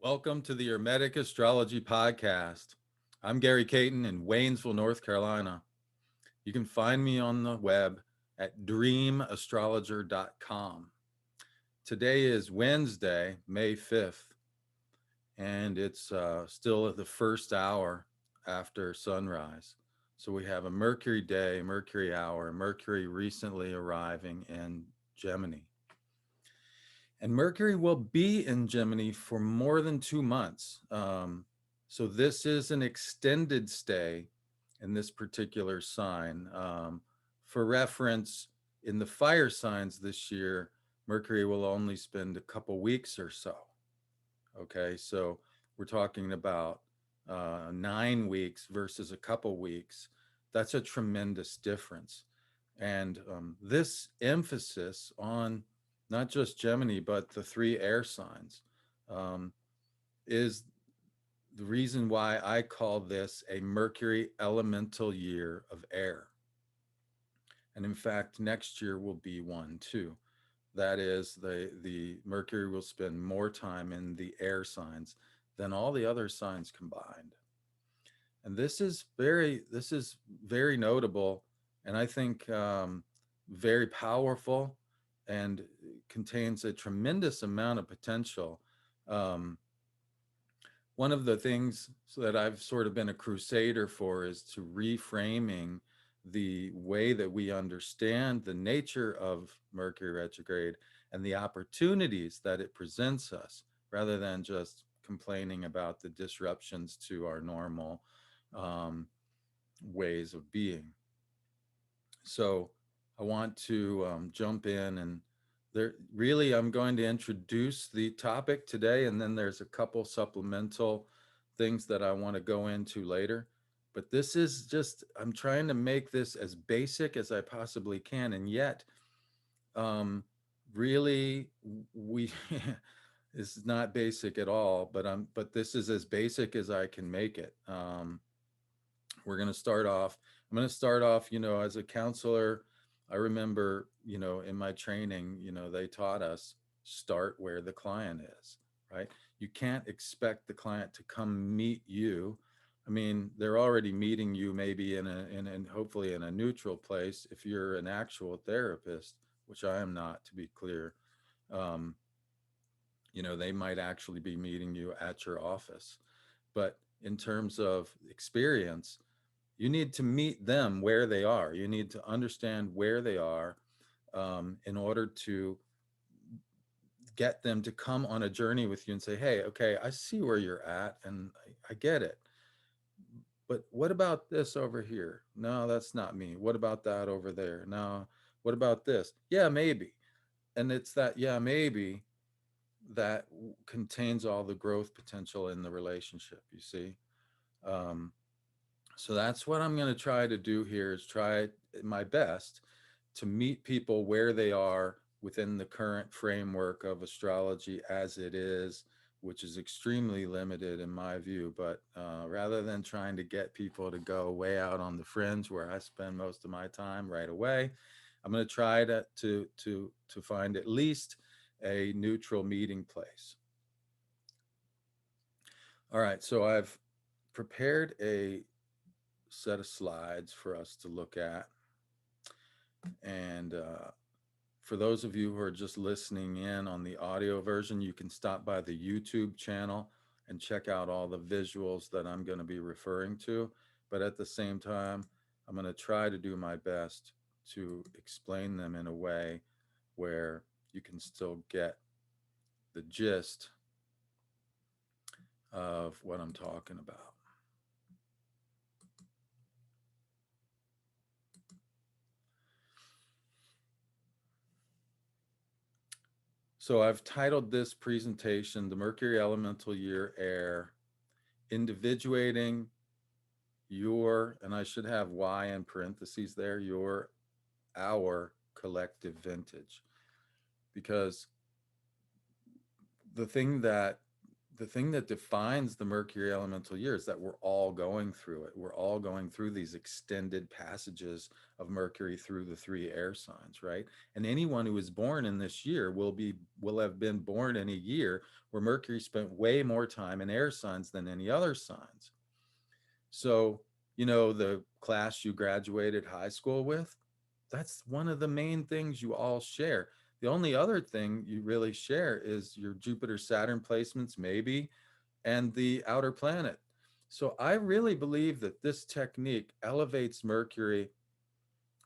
Welcome to the Hermetic Astrology Podcast. I'm Gary Caton in Waynesville, North Carolina. You can find me on the web at dreamastrologer.com. Today is Wednesday, May 5th, and it's still the first hour after sunrise. So we have a Mercury day, Mercury hour, Mercury recently arriving in Gemini. And Mercury will be in Gemini for more than 2 months. So this is an extended stay in this particular sign. For reference, in the fire signs this year, Mercury will only spend a couple weeks or so. Okay, so we're talking about 9 weeks versus a couple weeks. That's a tremendous difference. And this emphasis on not just Gemini, but the three air signs um, is the reason why I call this a Mercury elemental year of air. And in fact, next year will be one too. That is, the Mercury will spend more time in the air signs than all the other signs combined. And this is very notable, and I think very powerful, and contains a tremendous amount of potential. Um, One of the things that I've sort of been a crusader for is to reframing the way that we understand the nature of Mercury retrograde and the opportunities that it presents us, rather than just complaining about the disruptions to our normal um, ways of being. So I want to jump in, and there really I'm going to introduce the topic today, and then there's a couple supplemental things that I want to go into later. But this is just, I'm trying to make this as basic as I possibly can, and yet really we this is not basic at all, but this is as basic as I can make it. We're going to start off. I'm going to start off, as a counselor. I remember, in my training, they taught us start where the client is, right? You can't expect the client to come meet you. I mean, they're already meeting you maybe in hopefully in a neutral place if you're an actual therapist, which I am not, to be clear. Um, they might actually be meeting you at your office. But in terms of experience, you need to meet them where they are. You need to understand where they are in order to get them to come on a journey with you and say, hey, okay, I see where you're at and I get it. But what about this over here? No, that's not me. What about that over there? No. What about this? Yeah, maybe. And it's that, yeah, maybe, that contains all the growth potential in the relationship, you see. Um, So that's what I'm going to try to do here, is try my best to meet people where they are within the current framework of astrology as it is, which is extremely limited in my view. But rather than trying to get people to go way out on the fringe where I spend most of my time right away, I'm going to try to find at least a neutral meeting place. All right, so I've prepared a set of slides for us to look at. And for those of you who are just listening in on the audio version, you can stop by the YouTube channel and check out all the visuals that I'm going to be referring to. But at the same time, I'm going to try to do my best to explain them in a way where you can still get the gist of what I'm talking about. So I've titled this presentation, The Mercury Elemental Year Air, Individuating Your, and I should have Y in parentheses there, our collective vintage. Because the thing that the thing that defines the Mercury elemental year is that we're all going through it. We're all going through these extended passages of Mercury through the three air signs, right? And anyone who is born in this year will have been born in a year where Mercury spent way more time in air signs than any other signs. So, the class you graduated high school with, that's one of the main things you all share. The only other thing you really share is your Jupiter Saturn placements, maybe, and the outer planet. So I really believe that this technique elevates Mercury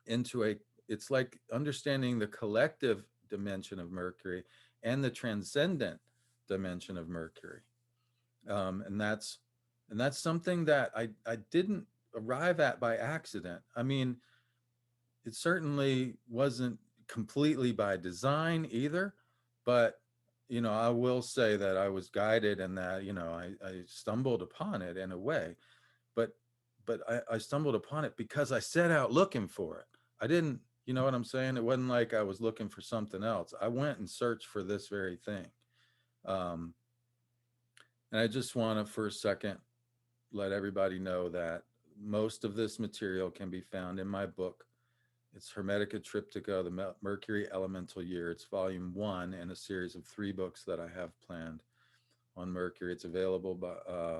into it's like understanding the collective dimension of Mercury and the transcendent dimension of Mercury. And that's something that I didn't arrive at by accident. I mean, it certainly wasn't completely by design either, but I will say that I was guided and that I stumbled upon it in a way, but I stumbled upon it because I set out looking for it. I didn't, you know what I'm saying? It wasn't like I was looking for something else. I went and searched for this very thing. um, and I just want to for a second let everybody know that most of this material can be found in my book. It's Hermetica Triptycha, the Mercury Elemental Year. It's volume 1 in a series of 3 books that I have planned on Mercury. It's available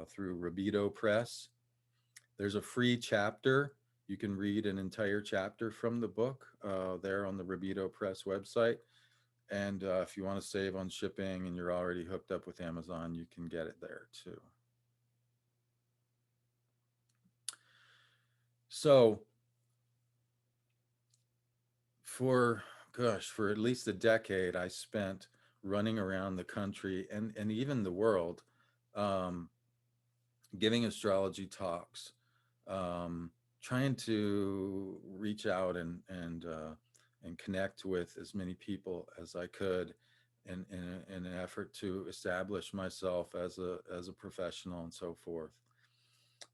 through Rabido Press. There's a free chapter. You can read an entire chapter from the book there on the Rabido Press website. And if you want to save on shipping and you're already hooked up with Amazon, you can get it there too. So for for at least a decade, I spent running around the country and even the world, um, giving astrology talks, trying to reach out and connect with as many people as I could in an effort to establish myself as a professional and so forth.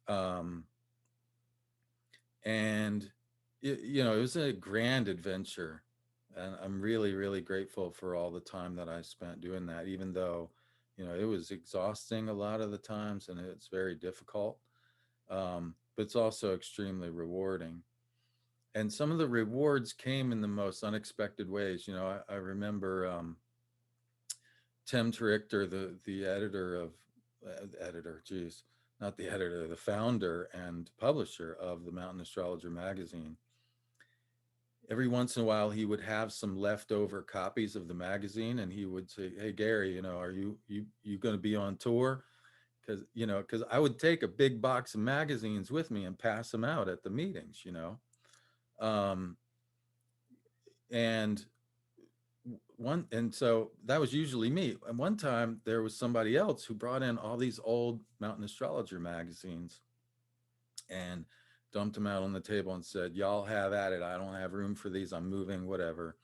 Um, and it was a grand adventure, and I'm really really grateful for all the time that I spent doing that, even though it was exhausting a lot of the times and it's very difficult. But it's also extremely rewarding, and some of the rewards came in the most unexpected ways. I remember Tim Trichter, the editor of editor, geez, not the editor, the founder and publisher of the Mountain Astrologer magazine. Every once in a while, he would have some leftover copies of the magazine, and he would say, "Hey, Gary, are you going to be on tour?" Because I would take a big box of magazines with me and pass them out at the meetings. Um, and so that was usually me. And one time there was somebody else who brought in all these old Mountain Astrologer magazines and dumped them out on the table and said, "Y'all have at it. I don't have room for these. I'm moving, whatever."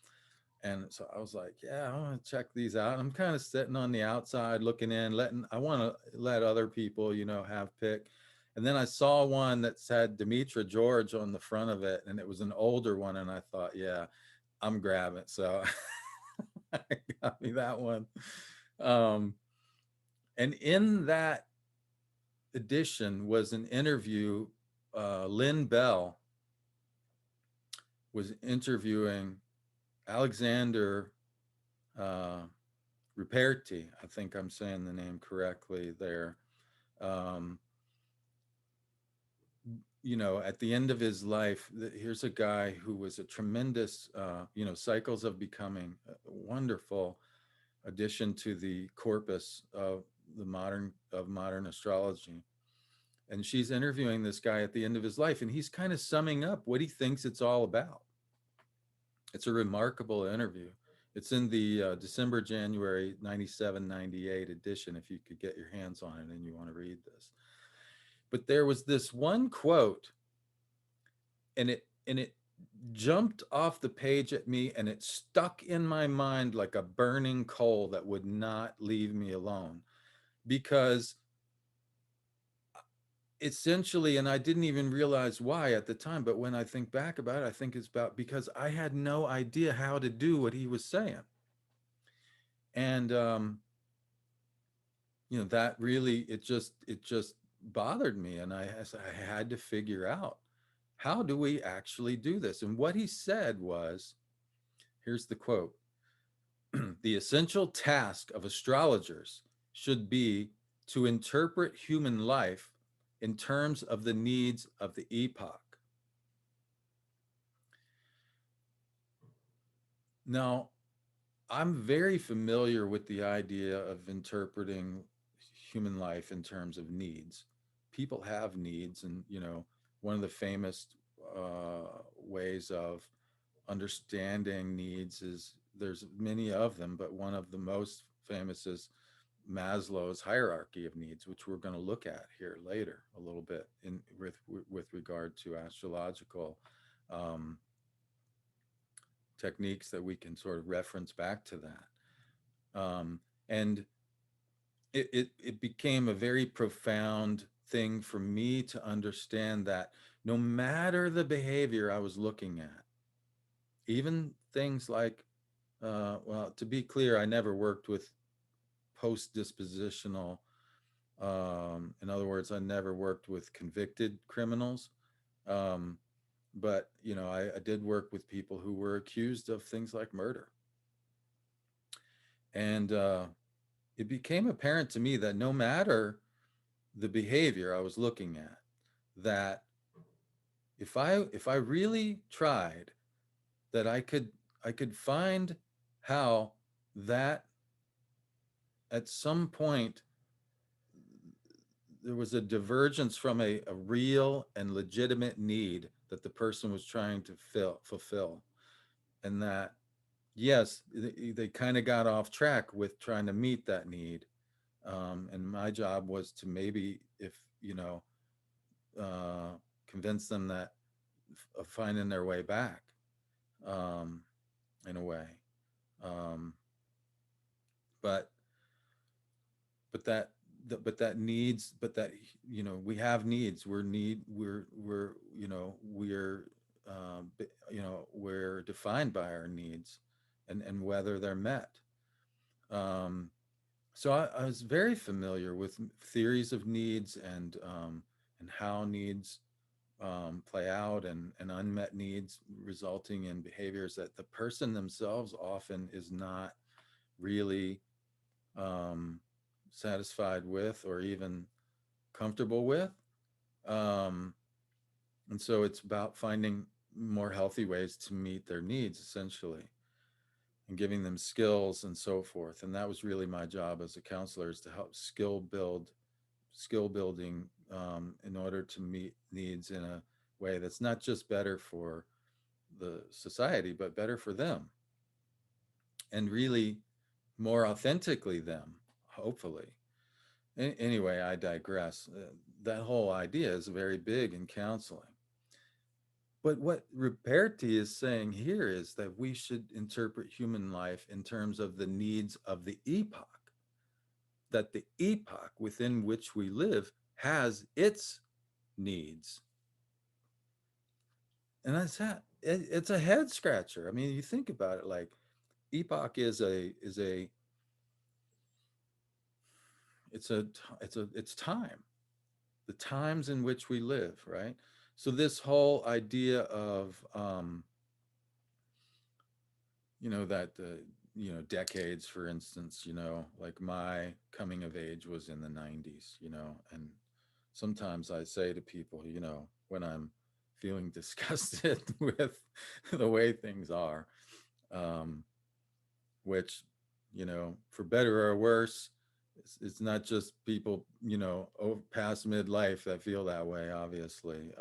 And so I was like, "Yeah, I want to check these out." I'm kind of sitting on the outside looking in, I want to let other people, have pick. And then I saw one that said Demetra George on the front of it, and it was an older one. And I thought, yeah, I'm grabbing it. So I got me that one. Um, and in that edition was an interview. Lynn Bell was interviewing Alexander uh, Ruperti. I think I'm saying the name correctly there. Um, at the end of his life, here's a guy who was a tremendous, cycles of becoming, a wonderful addition to the corpus of modern astrology. And she's interviewing this guy at the end of his life, and he's kind of summing up what he thinks it's all about. It's a remarkable interview. It's in the December, January 97, 98 edition, if you could get your hands on it and you want to read this. But there was this one quote, and it jumped off the page at me, and it stuck in my mind like a burning coal that would not leave me alone. Because essentially, and I didn't even realize why at the time, but when I think back about it, I think it's about because I had no idea how to do what he was saying. And that really, it just bothered me. And I had to figure out, how do we actually do this? And what he said was, here's the quote: the essential task of astrologers should be to interpret human life in terms of the needs of the epoch. Now, I'm very familiar with the idea of interpreting human life in terms of needs. People have needs, and one of the famous ways of understanding needs is, there's many of them, but one of the most famous is Maslow's hierarchy of needs, which we're going to look at here later a little bit in with regard to astrological um, techniques that we can sort of reference back to that. And it became a very profound thing for me to understand that no matter the behavior I was looking at, even things like, well, to be clear, I never worked with post dispositional. In other words, I never worked with convicted criminals. Um, but, I did work with people who were accused of things like murder. And it became apparent to me that no matter the behavior I was looking at, that if I really tried, that I could find how that at some point there was a divergence from a real and legitimate need that the person was trying to fulfill. And that, yes, they kind of got off track with trying to meet that need. And my job was to, maybe, if, uh, convince them that of finding their way back, um, in a way. Um, but but that but that needs but that we have needs. We're defined by our needs, and whether they're met. Um, so I was very familiar with theories of needs, and how needs play out, and unmet needs resulting in behaviors that the person themselves often is not really um, satisfied with, or even comfortable with. Um, and so it's about finding more healthy ways to meet their needs, essentially, and giving them skills and so forth. And that was really my job as a counselor, is to help skill building, in order to meet needs in a way that's not just better for the society, but better for them, and really more authentically them, hopefully. Anyway, I digress. That whole idea is very big in counseling. But what Ruperti is saying here is that we should interpret human life in terms of the needs of the epoch, that the epoch within which we live has its needs. And it's a head scratcher. I mean, you think about it, like, epoch is a it's time, the times in which we live, right? So this whole idea of that decades, for instance, like my coming of age was in the 90s, and sometimes I say to people, when I'm feeling disgusted with the way things are, um, which, for better or worse, it's not just people, past midlife that feel that way, obviously.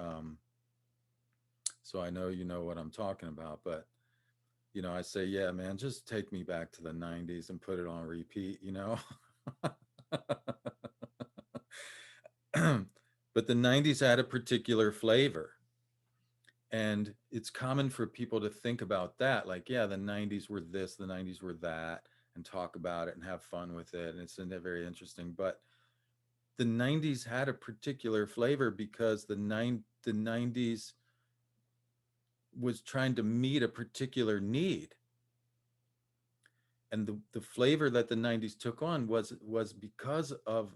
So I know you know what I'm talking about, but I say, yeah, man, just take me back to the 90s and put it on repeat. But the 90s had a particular flavor. And it's common for people to think about that, like, yeah, the 90s were this, the 90s were that, and talk about it and have fun with it. And it's very interesting. But the 90s had a particular flavor because the 90s was trying to meet a particular need. and the flavor that the 90s took on was because of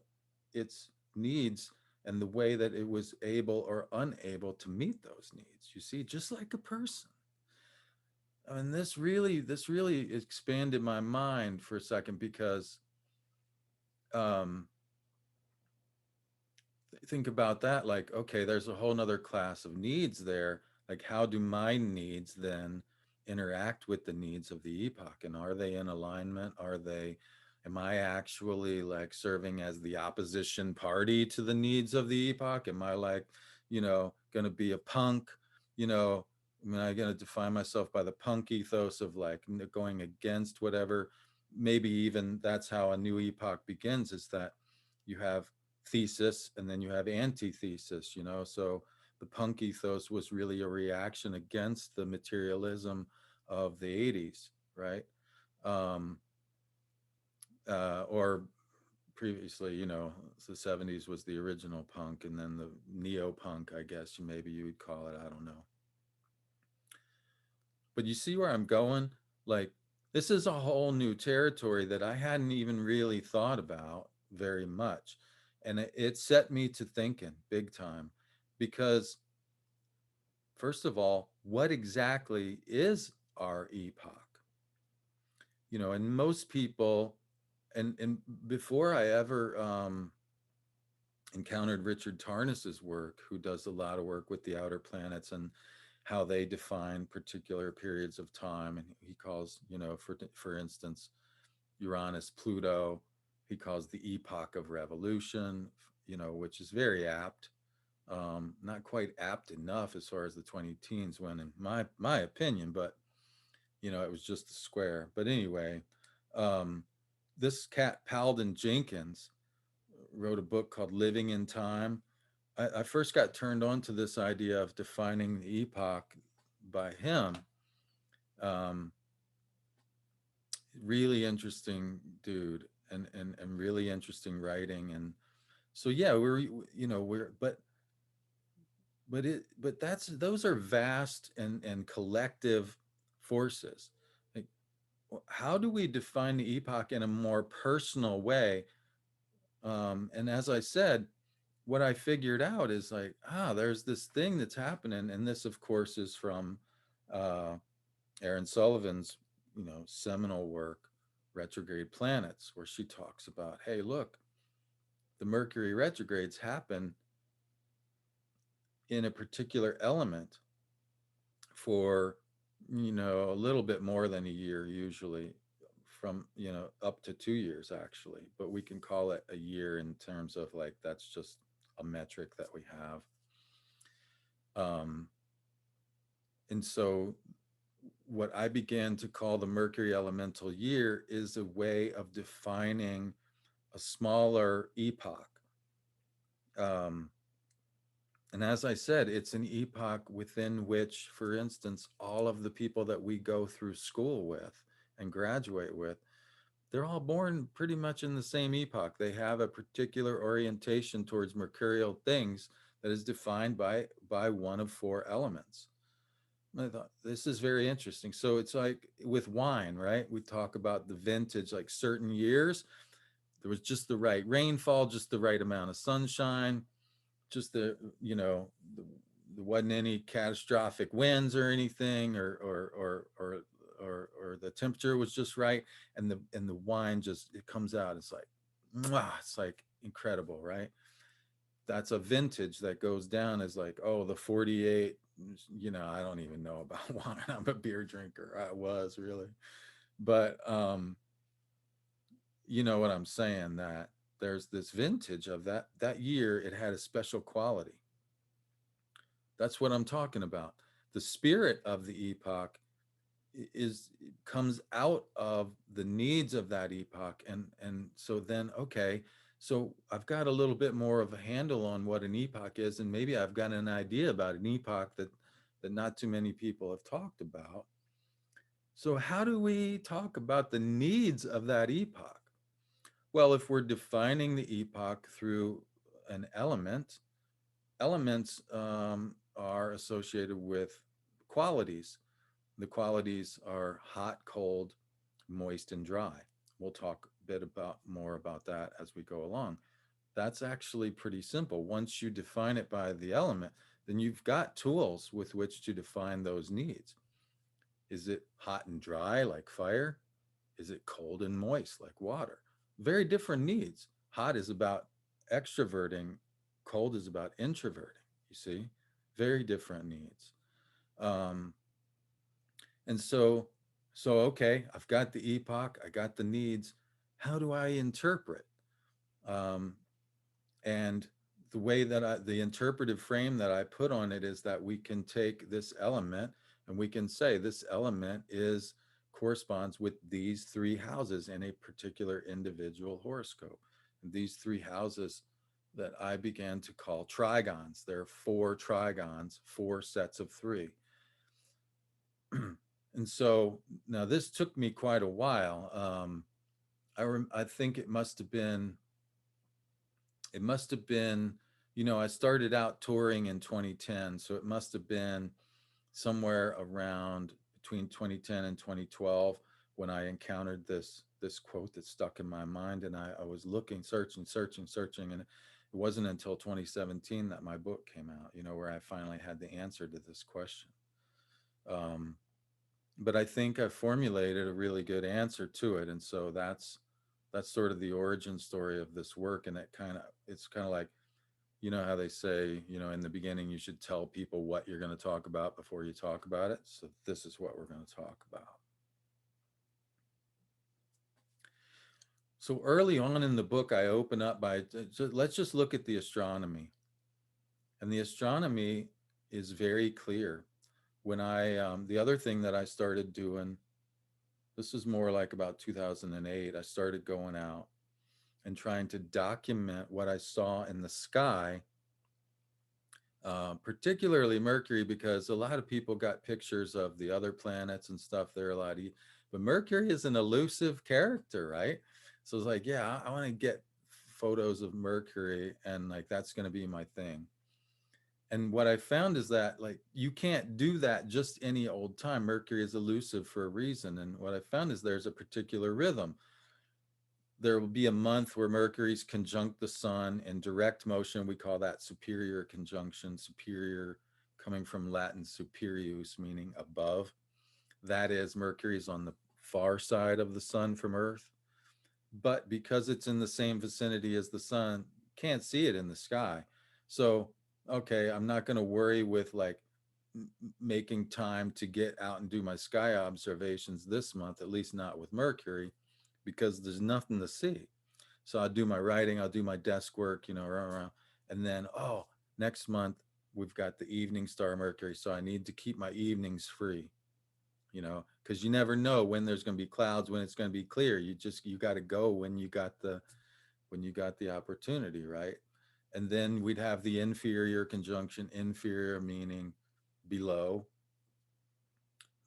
its needs and the way that it was able or unable to meet those needs. You see, just like a person. And this really expanded my mind for a second, because um think about that, like, okay, there's a whole nother class of needs there. Like, how do my needs then interact with the needs of the epoch, and are they in alignment? Am I actually like serving as the opposition party to the needs of the epoch? Am I like, going to be a punk? Am I going to define myself by the punk ethos of like going against whatever? Maybe even that's how a new epoch begins, is that you have thesis and then you have antithesis. So the punk ethos was really a reaction against the materialism of the 80s, right? um or previously, the 70s was the original punk, and then the neo punk, I guess maybe you would call it, I don't know. But you see where I'm going? Like, this is a whole new territory that I hadn't even really thought about very much. And it set me to thinking big time, because, first of all, what exactly is our epoch? And most people, and before I ever encountered Richard Tarnus's work, who does a lot of work with the outer planets and how they define particular periods of time. And he calls, for instance, Uranus, Pluto, he calls the epoch of revolution, which is very apt. Not quite apt enough as far as the 20 teens went, in my opinion, but it was just a square. But anyway, um, this cat Paladin Jenkins wrote a book called Living in Time. I first got turned on to this idea of defining the epoch by him. Um, Really interesting dude, and really interesting writing. And so yeah, we're but those are vast and collective forces. Like, how do we define the epoch in a more personal way? And as I said, what I figured out is like, there's this thing that's happening, and this, of course, is from uh, Aaron Sullivan's, seminal work, Retrograde Planets, where she talks about, hey, look, the Mercury retrogrades happen in a particular element for, a little bit more than a year, usually, from, up to 2 years, actually. But we can call it a year in terms of like, that's just a metric that we have. Um, and so what I began to call the Mercury elemental year is a way of defining a smaller epoch. Um, and as I said, it's an epoch within which, for instance, all of the people that we go through school with and graduate with, they're all born pretty much in the same epoch. They have a particular orientation towards mercurial things that is defined by one of four elements. I thought this is very interesting. So it's like with wine, right? We talk about the vintage, like certain years, there was just the right rainfall, just the right amount of sunshine, just there wasn't any catastrophic winds or anything, or the temperature was just right, and the wine just, it comes out. It's like, mwah, it's like incredible, right? That's a vintage that goes down as like, oh, the 48. I don't even know about wine. I'm a beer drinker. I was really, but you know what I'm saying, that there's this vintage of that year. It had a special quality. That's what I'm talking about. The spirit of the epoch is comes out of the needs of that epoch. And so then, okay, so I've got a little bit more of a handle on what an epoch is, and maybe I've got an idea about an epoch that not too many people have talked about. So how do we talk about the needs of that epoch? Well, if we're defining the epoch through an element, elements are associated with qualities. The qualities are hot, cold, moist and dry. We'll talk a bit about more about that as we go along. That's actually pretty simple. Once you define it by the element, then you've got tools with which to define those needs. Is it hot and dry like fire? Is it cold and moist like water? Very different needs. Hot is about extroverting, cold is about introverting, you see? Very different needs. Um, and okay, I've got the epoch, I got the needs. How do I interpret? Um, and the way that the interpretive frame that I put on it is that we can take this element and we can say this element is corresponds with these three houses in a particular individual horoscope. And these three houses that I began to call trigons. There are four trigons, four sets of three. And so now this took me quite a while. I think it must have been, I started out touring in 2010, so it must have been somewhere around between 2010 and 2012 when I encountered this quote that stuck in my mind, and I was looking, searching, and it wasn't until 2017 that my book came out, where I finally had the answer to this question. But I think I formulated a really good answer to it, and so that's sort of the origin story of this work. And it's kind of like, how they say, in the beginning you should tell people what you're going to talk about before you talk about it. So this is what we're going to talk about. So early on in the book, I open up by, so let's just look at the astronomy. And the astronomy is very clear. When the other thing that I started doing, this was more like about 2008, I started going out and trying to document what I saw in the sky, particularly Mercury, because a lot of people got pictures of the other planets and stuff. They're a lot but Mercury is an elusive character, right? So it's like, yeah, I want to get photos of Mercury, and like that's going to be my thing. And what I found is that like you can't do that just any old time. Mercury is elusive for a reason. And what I found is there's a particular rhythm. There will be a month where Mercury's conjunct the sun in direct motion. We call that superior conjunction. Superior coming from Latin superius, meaning above. That is, Mercury's on the far side of the sun from Earth. But because it's in the same vicinity as the sun, can't see it in the sky. So, okay, I'm not going to worry with like making time to get out and do my sky observations this month, at least not with Mercury, because there's nothing to see. So I'll do my writing, I'll do my desk work, and then, next month we've got the evening star Mercury. So I need to keep my evenings free, because you never know when there's going to be clouds, when it's going to be clear. You got to go when you got the opportunity, right? And then we'd have the inferior conjunction, inferior meaning below.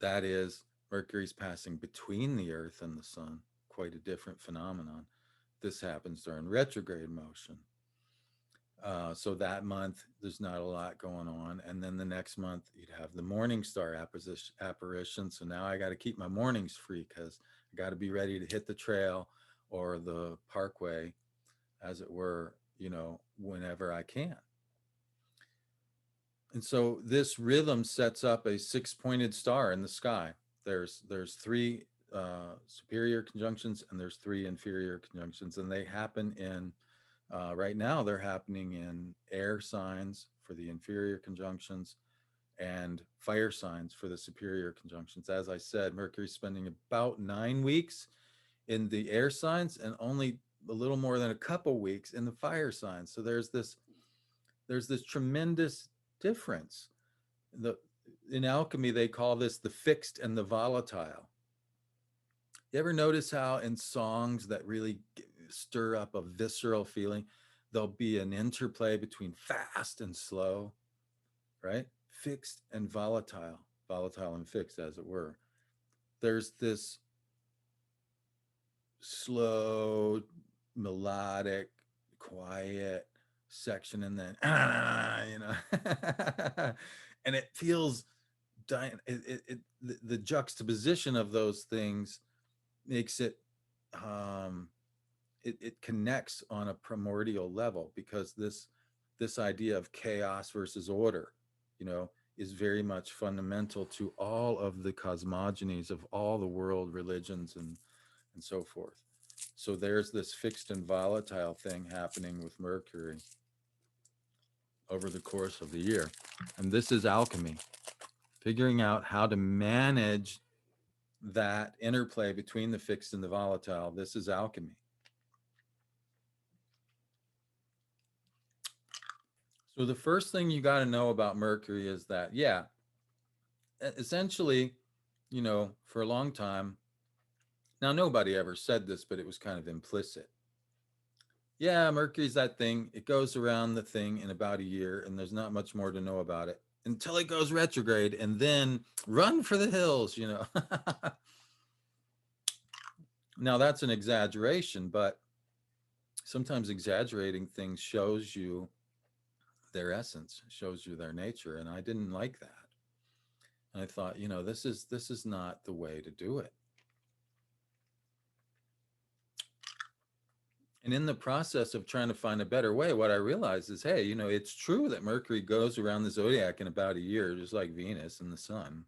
That is, Mercury's passing between the Earth and the sun, quite a different phenomenon. This happens during retrograde motion. So that month, there's not a lot going on. And then the next month, you'd have the morning star apparition. So now I got to keep my mornings free because I got to be ready to hit the trail or the parkway, as it were, whenever I can. And so this rhythm sets up a six-pointed star in the sky. There's three superior conjunctions and there's three inferior conjunctions, and they happen in right now they're happening in air signs for the inferior conjunctions and fire signs for the superior conjunctions. As I said, Mercury's spending about 9 weeks in the air signs and only a little more than a couple weeks in the fire signs. So there's this tremendous difference. In alchemy, they call this the fixed and the volatile. You ever notice how in songs that really stir up a visceral feeling, there'll be an interplay between fast and slow, right? Fixed and volatile and fixed, as it were. There's this slow, melodic, quiet section, and then, and it feels, the juxtaposition of those things makes it, it connects on a primordial level, because this idea of chaos versus order, you know, is very much fundamental to all of the cosmogonies of all the world religions and so forth. So there's this fixed and volatile thing happening with Mercury over the course of the year. And this is alchemy, figuring out how to manage that interplay between the fixed and the volatile. This is alchemy. So the first thing you got to know about Mercury is that, yeah, essentially, you know, for a long time, now nobody ever said this, but it was kind of implicit. Yeah, Mercury's that thing. It goes around the thing in about a year, and there's not much more to know about it until it goes retrograde, and then run for the hills, you know. Now, that's an exaggeration, but sometimes exaggerating things shows you their essence, shows you their nature, and I didn't like that. And I thought, you know, this is not the way to do it. And in the process of trying to find a better way, what I realized is, hey, you know, it's true that Mercury goes around the zodiac in about a year, just like Venus and the sun.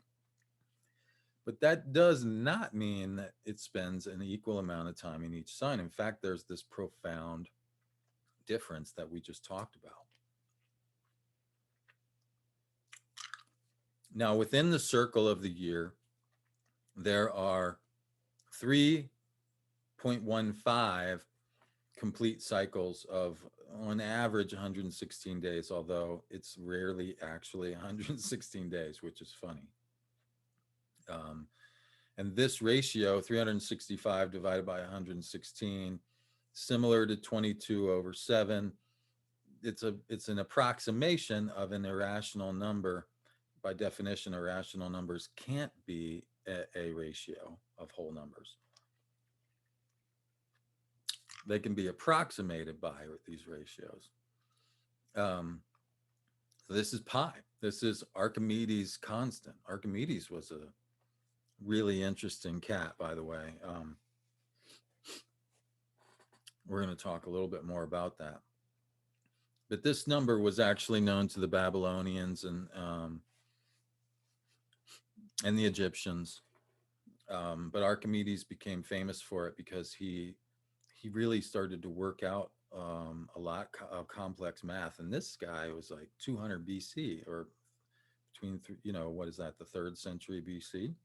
But that does not mean that it spends an equal amount of time in each sign. In fact, there's this profound difference that we just talked about. Now, within the circle of the year, there are 3.15 complete cycles of, on average, 116 days, although it's rarely actually 116 days, which is funny. And this ratio, 365 divided by 116, similar to 22 over 7, it's an approximation of an irrational number. By definition, irrational numbers can't be a ratio of whole numbers. They can be approximated by these ratios. So this is pi. This is Archimedes Constant. Archimedes was a really interesting cat, by the way. We're going to talk a little bit more about that. But this number was actually known to the Babylonians and the Egyptians. But Archimedes became famous for it because he really started to work out a lot of complex math. And this guy was like 200 BC, or between, you know, what is that, the 3rd century BC?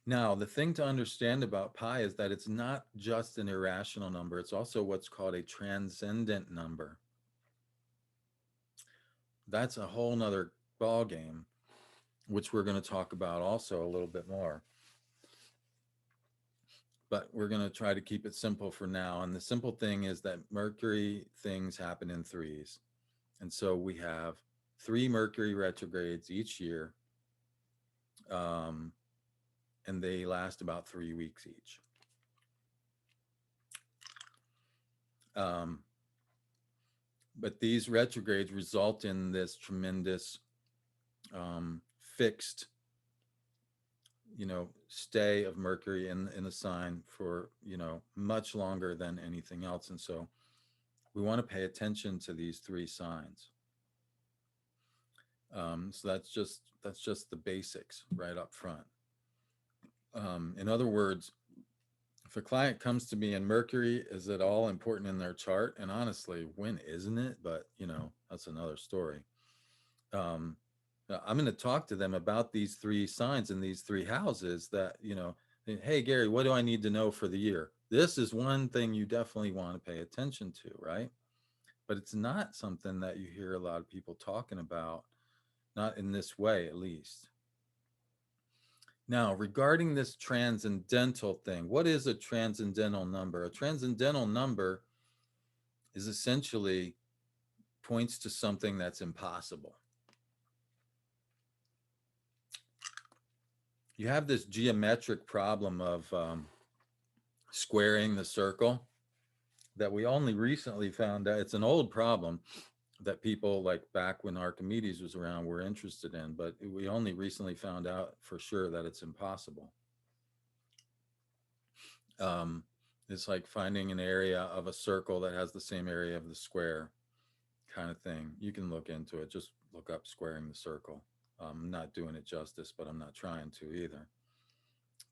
Now, the thing to understand about pi is that it's not just an irrational number. It's also what's called a transcendent number. That's a whole nother ball game, which we're going to talk about also a little bit more. But we're going to try to keep it simple for now. And the simple thing is that Mercury things happen in threes. And so we have 3 Mercury retrogrades each year. And they last about 3 weeks each. But these retrogrades result in this tremendous fixed, you know, stay of Mercury in the sign for, you know, much longer than anything else. And so we want to pay attention to these 3 signs. So that's just the basics right up front. In other words, if a client comes to me and Mercury is at all important in their chart, and honestly, when isn't it? But, you know, that's another story. I'm going to talk to them about these 3 signs and these 3 houses that, you know, hey, Gary, what do I need to know for the year? This is one thing you definitely want to pay attention to, right? But it's not something that you hear a lot of people talking about, not in this way, at least. Now, regarding this transcendental thing, what is a transcendental number? A transcendental number is essentially points to something that's impossible. You have this geometric problem of squaring the circle that we only recently found out. It's an old problem, that people like back when Archimedes was around were interested in, but we only recently found out for sure that it's impossible. Um, it's like finding an area of a circle that has the same area of the square, kind of thing. You can look into it. Just look up squaring the circle. I'm not doing it justice, but I'm not trying to either.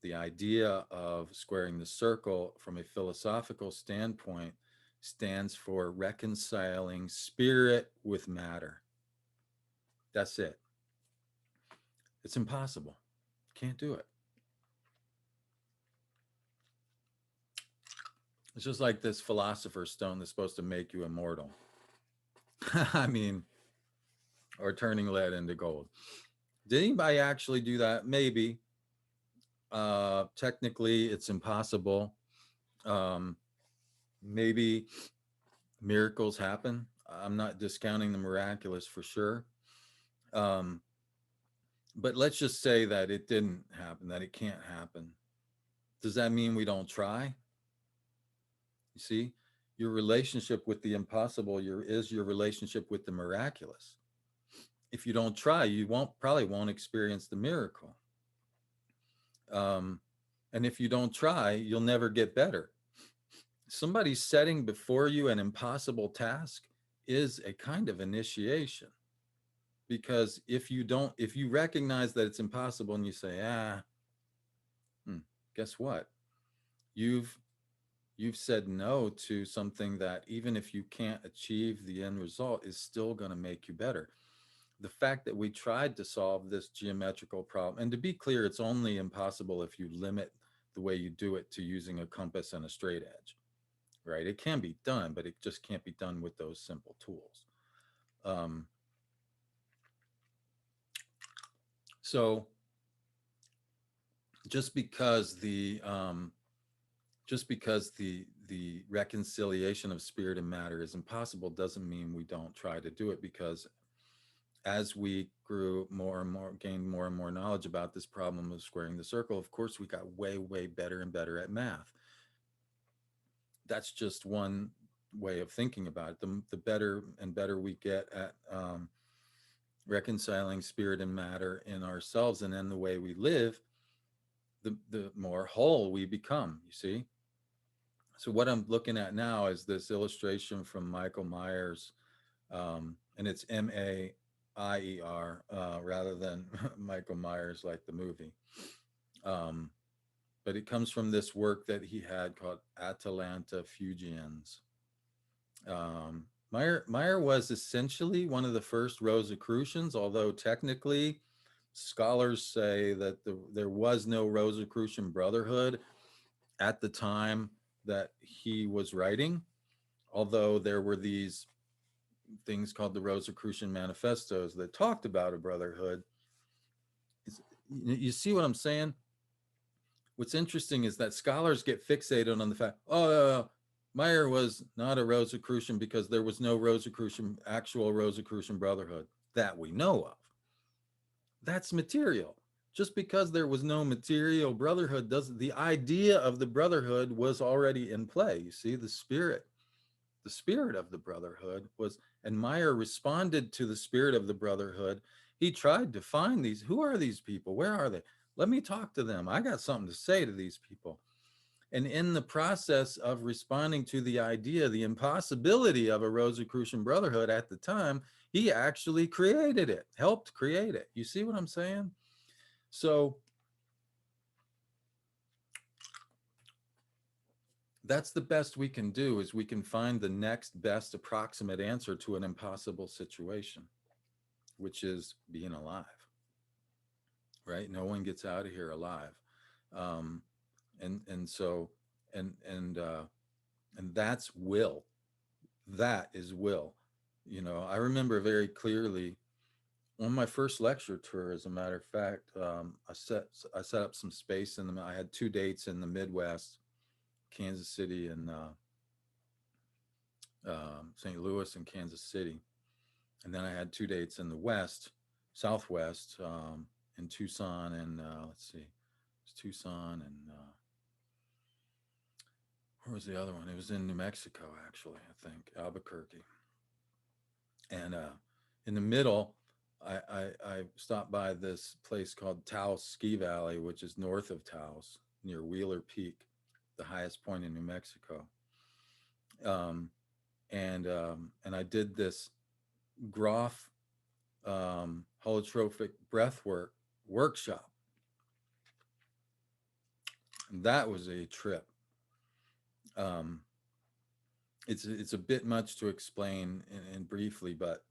The idea of squaring the circle from a philosophical standpoint stands for reconciling spirit with matter. That's it. It's impossible. Can't do it. It's just like this philosopher's stone that's supposed to make you immortal. I mean, or turning lead into gold. Did anybody actually do that? Maybe. Technically, it's impossible. Um, maybe miracles happen. I'm not discounting the miraculous for sure. Um, but let's just say that it didn't happen, that it can't happen. Does that mean we don't try? You see, your relationship with the impossible is your relationship with the miraculous. If you don't try, you won't experience the miracle. Um, and if you don't try, you'll never get better. Somebody setting before you an impossible task is a kind of initiation, because if you recognize that it's impossible and you say, guess what? You've you've said no to something that, even if you can't achieve the end result, is still going to make you better. The fact that we tried to solve this geometrical problem, and to be clear, it's only impossible if you limit the way you do it to using a compass and a straight edge, right? It can be done, but it just can't be done with those simple tools. Um, so just because the reconciliation of spirit and matter is impossible doesn't mean we don't try to do it, because as we grew more and more, gained more and more knowledge about this problem of squaring the circle, of course we got way better and better at math. That's just one way of thinking about it. The better and better we get at reconciling spirit and matter in ourselves and in the way we live, the more whole we become, you see. So what I'm looking at now is this illustration from Michael Myers, and it's Maier, rather than Michael Myers like the movie. But it comes from this work that he had called Atalanta Fugiens. Meyer was essentially one of the first Rosicrucians, although technically scholars say that there was no Rosicrucian Brotherhood at the time that he was writing, although there were these things called the Rosicrucian manifestos that talked about a brotherhood. You see what I'm saying? What's interesting is that scholars get fixated on the fact, Meyer was not a Rosicrucian because there was no actual Rosicrucian brotherhood that we know of. That's material. Just because there was no material brotherhood doesn't, the idea of the brotherhood was already in play. You see, the spirit of the brotherhood was, and Meyer responded to the spirit of the brotherhood. He tried to find these, who are these people? Where are they? Let me talk to them. I got something to say to these people. And in the process of responding to the idea, the impossibility of a Rosicrucian brotherhood at the time, he actually created it, helped create it. You see what I'm saying? So that's the best we can do, is we can find the next best approximate answer to an impossible situation, which is being alive, right? No one gets out of here alive. And so, and that's will. That is will. You know, I remember very clearly on my first lecture tour, as a matter of fact, I set up some space in I had 2 dates in the Midwest, Kansas City and St. Louis and Kansas City. And then I had 2 dates in the West, Southwest, in Tucson and let's see, it's Tucson and where was the other one? It was in New Mexico, actually, I think, Albuquerque. And in the middle, I stopped by this place called Taos Ski Valley, which is north of Taos, near Wheeler Peak, the highest point in New Mexico. Um, and I did this Groff holotropic breathwork workshop. And that was a trip. Um, it's a bit much to explain in briefly, but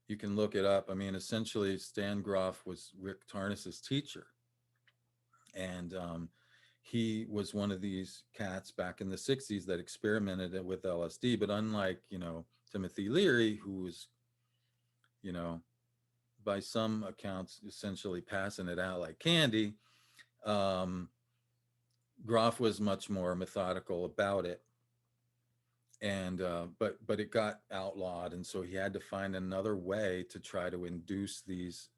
you can look it up. I mean, essentially, Stan Groff was Rick Tarnas's teacher, and he was one of these cats back in the '60s that experimented with LSD. But unlike Timothy Leary, who was you know by some accounts essentially passing it out like candy, um, Groff was much more methodical about it, and but it got outlawed, and so he had to find another way to try to induce these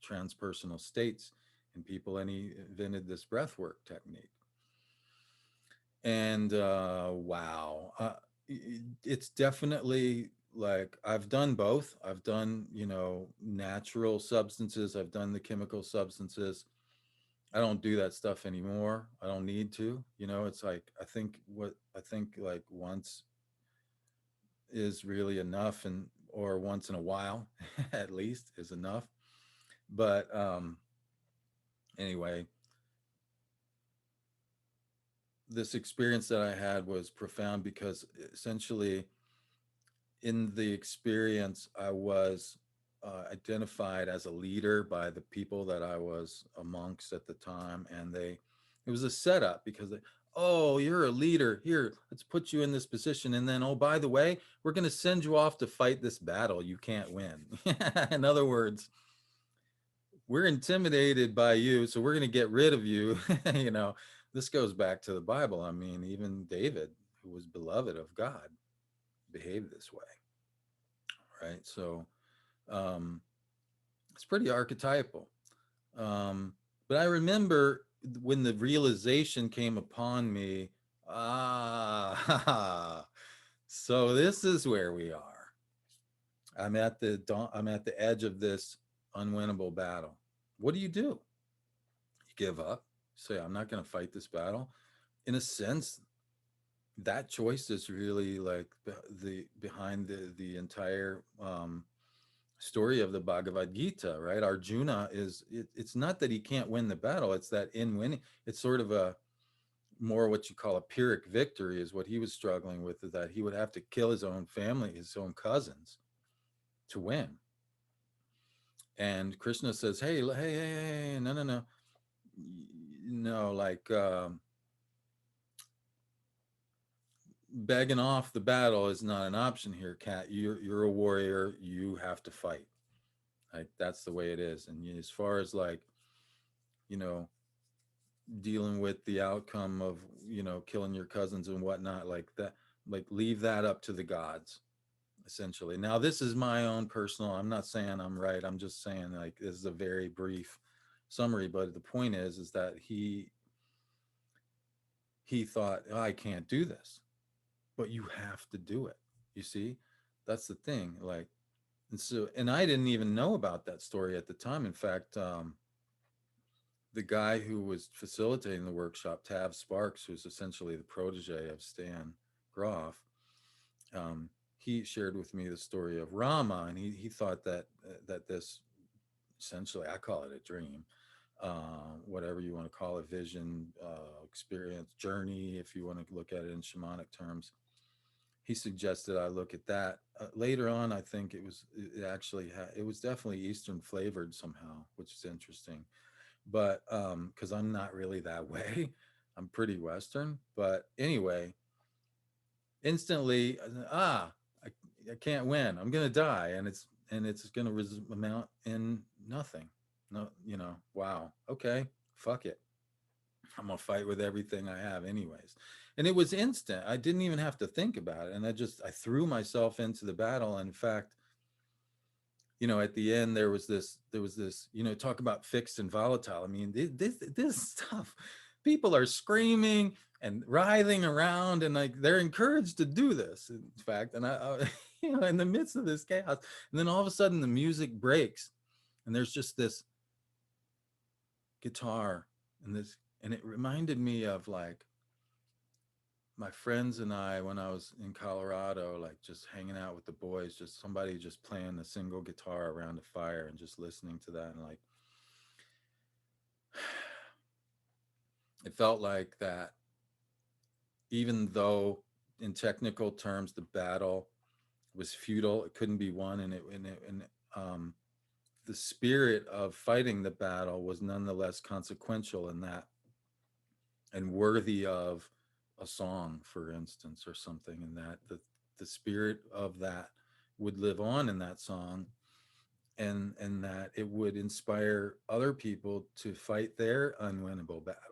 transpersonal states in people, and he invented this breathwork technique. And wow, it's definitely like I've done both. I've done natural substances. I've done the chemical substances. I don't do that stuff anymore. I don't need to. It's like I think like once is really enough, and or once in a while at least is enough. But anyway, this experience that I had was profound because essentially in the experience I was identified as a leader by the people that I was amongst at the time, and it was a setup because oh, you're a leader here, let's put you in this position, and then, oh, by the way, we're going to send you off to fight this battle you can't win. In other words, we're intimidated by you, so we're going to get rid of you. This goes back to the Bible. I mean, even David, who was beloved of God, behaved this way, right? So um, it's pretty archetypal. Um, but I remember when the realization came upon me, so this is where we are. I'm at the edge of this unwinnable battle. What do? You give up. Say, I'm not going to fight this battle. In a sense, that choice is really like the behind the entire story of the Bhagavad Gita, right? Arjuna it's not that he can't win the battle, it's that in winning, it's sort of a more what you call a Pyrrhic victory is what he was struggling with, is that he would have to kill his own family, his own cousins to win. And Krishna says, hey, no, no, no, no, like begging off the battle is not an option here, cat. You're a warrior, you have to fight. Like that's the way it is. And as far as like you know dealing with the outcome of killing your cousins and whatnot, like that, like leave that up to the gods, essentially. Now this is my own personal, I'm not saying I'm right, I'm just saying like this is a very brief summary, but the point is that he thought, oh, I can't do this, but you have to do it, you see. That's the thing, like. And I didn't even know about that story at the time. In fact, the guy who was facilitating the workshop, Tav Sparks, who's essentially the protege of Stan Groff, he shared with me the story of Rama, and he thought that that this, essentially, I call it a dream, whatever you want to call it, vision, experience, journey, if you want to look at it in shamanic terms. He suggested I look at that. Later on, I think it actually it was definitely Eastern flavored somehow, which is interesting. But because I'm not really that way, I'm pretty Western. But anyway, instantly, I, I can't win. I'm gonna die, and it's gonna amount in nothing. No, wow. Okay, fuck it. I'm gonna fight with everything I have, anyways. And it was instant. I didn't even have to think about it, and I threw myself into the battle. And in fact, at the end there was this talk about fixed and volatile. I mean, this stuff, people are screaming and writhing around, and like they're encouraged to do this, in fact. And in the midst of this chaos. And then all of a sudden the music breaks and there's just this guitar and this, and it reminded me of like my friends and I when I was in Colorado, like just hanging out with the boys, just somebody just playing a single guitar around a fire and just listening to that. And like, it felt like that, even though in technical terms, the battle was futile, it couldn't be won. And the spirit of fighting the battle was nonetheless consequential in that and worthy of a song, for instance, or something, and that the spirit of that would live on in that song, and that it would inspire other people to fight their unwinnable battles.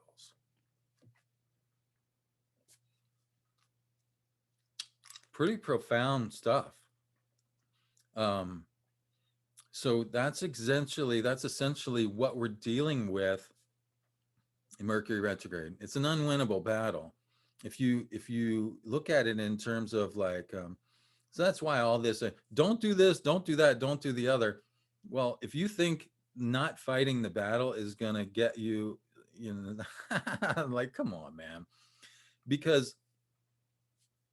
Pretty profound stuff. Um, so that's essentially what we're dealing with in Mercury retrograde. It's an unwinnable battle. If you look at it in terms of like, so that's why all this, don't do this, don't do that, don't do the other. Well, if you think not fighting the battle is gonna get you, you know, like, come on, man, because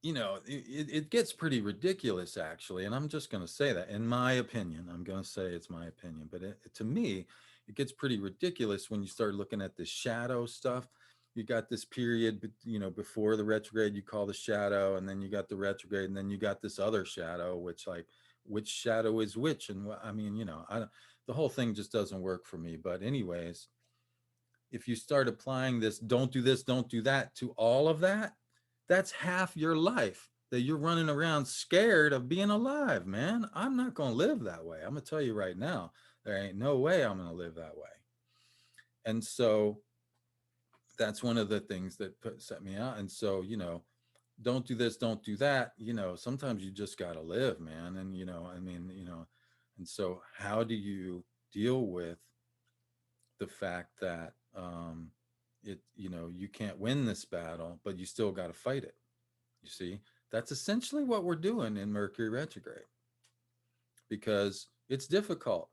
it gets pretty ridiculous actually, and I'm just going to say that in my opinion. I'm going to say it's my opinion, but to me it gets pretty ridiculous when you start looking at the shadow stuff. You got this period, before the retrograde, you call the shadow, and then you got the retrograde, and then you got this other shadow, which, like, which shadow is which? And I mean, the whole thing just doesn't work for me. But anyways, if you start applying this don't do this, don't do that to all of that, that's half your life that you're running around scared of being alive, man. I'm not going to live that way. I'm going to tell you right now, there ain't no way I'm going to live that way. And so that's one of the things that set me out. And so, don't do this, don't do that. Sometimes you just got to live, man. And, I mean, and so how do you deal with the fact that you can't win this battle, but you still got to fight it? You see, that's essentially what we're doing in Mercury retrograde, because it's difficult.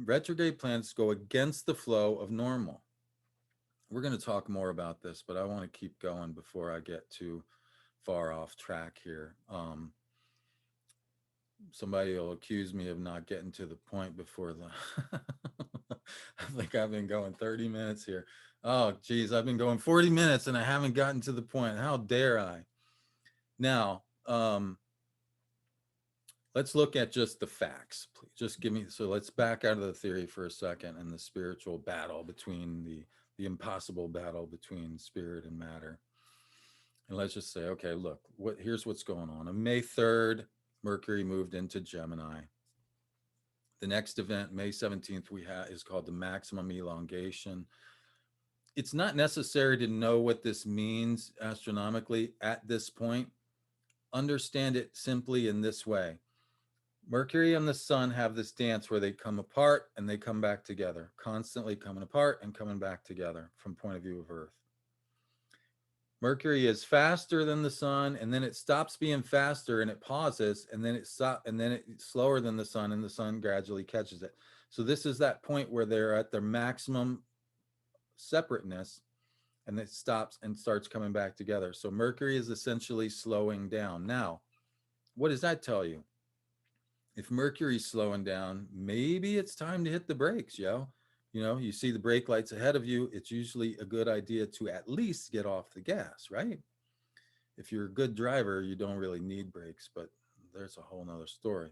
Retrograde planets go against the flow of normal. We're going to talk more about this, but I want to keep going before I get too far off track here. Somebody will accuse me of not getting to the point before the I think I've been going 30 minutes here. Oh geez, I've been going 40 minutes and I haven't gotten to the point. How dare I? Now, let's look at just the facts. Please just give me, so let's back out of the theory for a second and the spiritual battle between the impossible battle between spirit and matter. And let's just say, okay, look, here's what's going on. On May 3rd, Mercury moved into Gemini. The next event, May 17th, we have is called the maximum elongation. It's not necessary to know what this means astronomically at this point. Understand it simply in this way. Mercury and the sun have this dance where they come apart and they come back together, constantly coming apart and coming back together from point of view of Earth. Mercury is faster than the sun, and then it stops being faster and it pauses, and then it's slower than the sun, and the sun gradually catches it. So this is that point where they're at their maximum separateness, and it stops and starts coming back together. So Mercury is essentially slowing down. Now, what does that tell you? If Mercury's slowing down, maybe it's time to hit the brakes, yo. You see the brake lights ahead of you, it's usually a good idea to at least get off the gas, right? If you're a good driver, you don't really need brakes, but there's a whole nother story.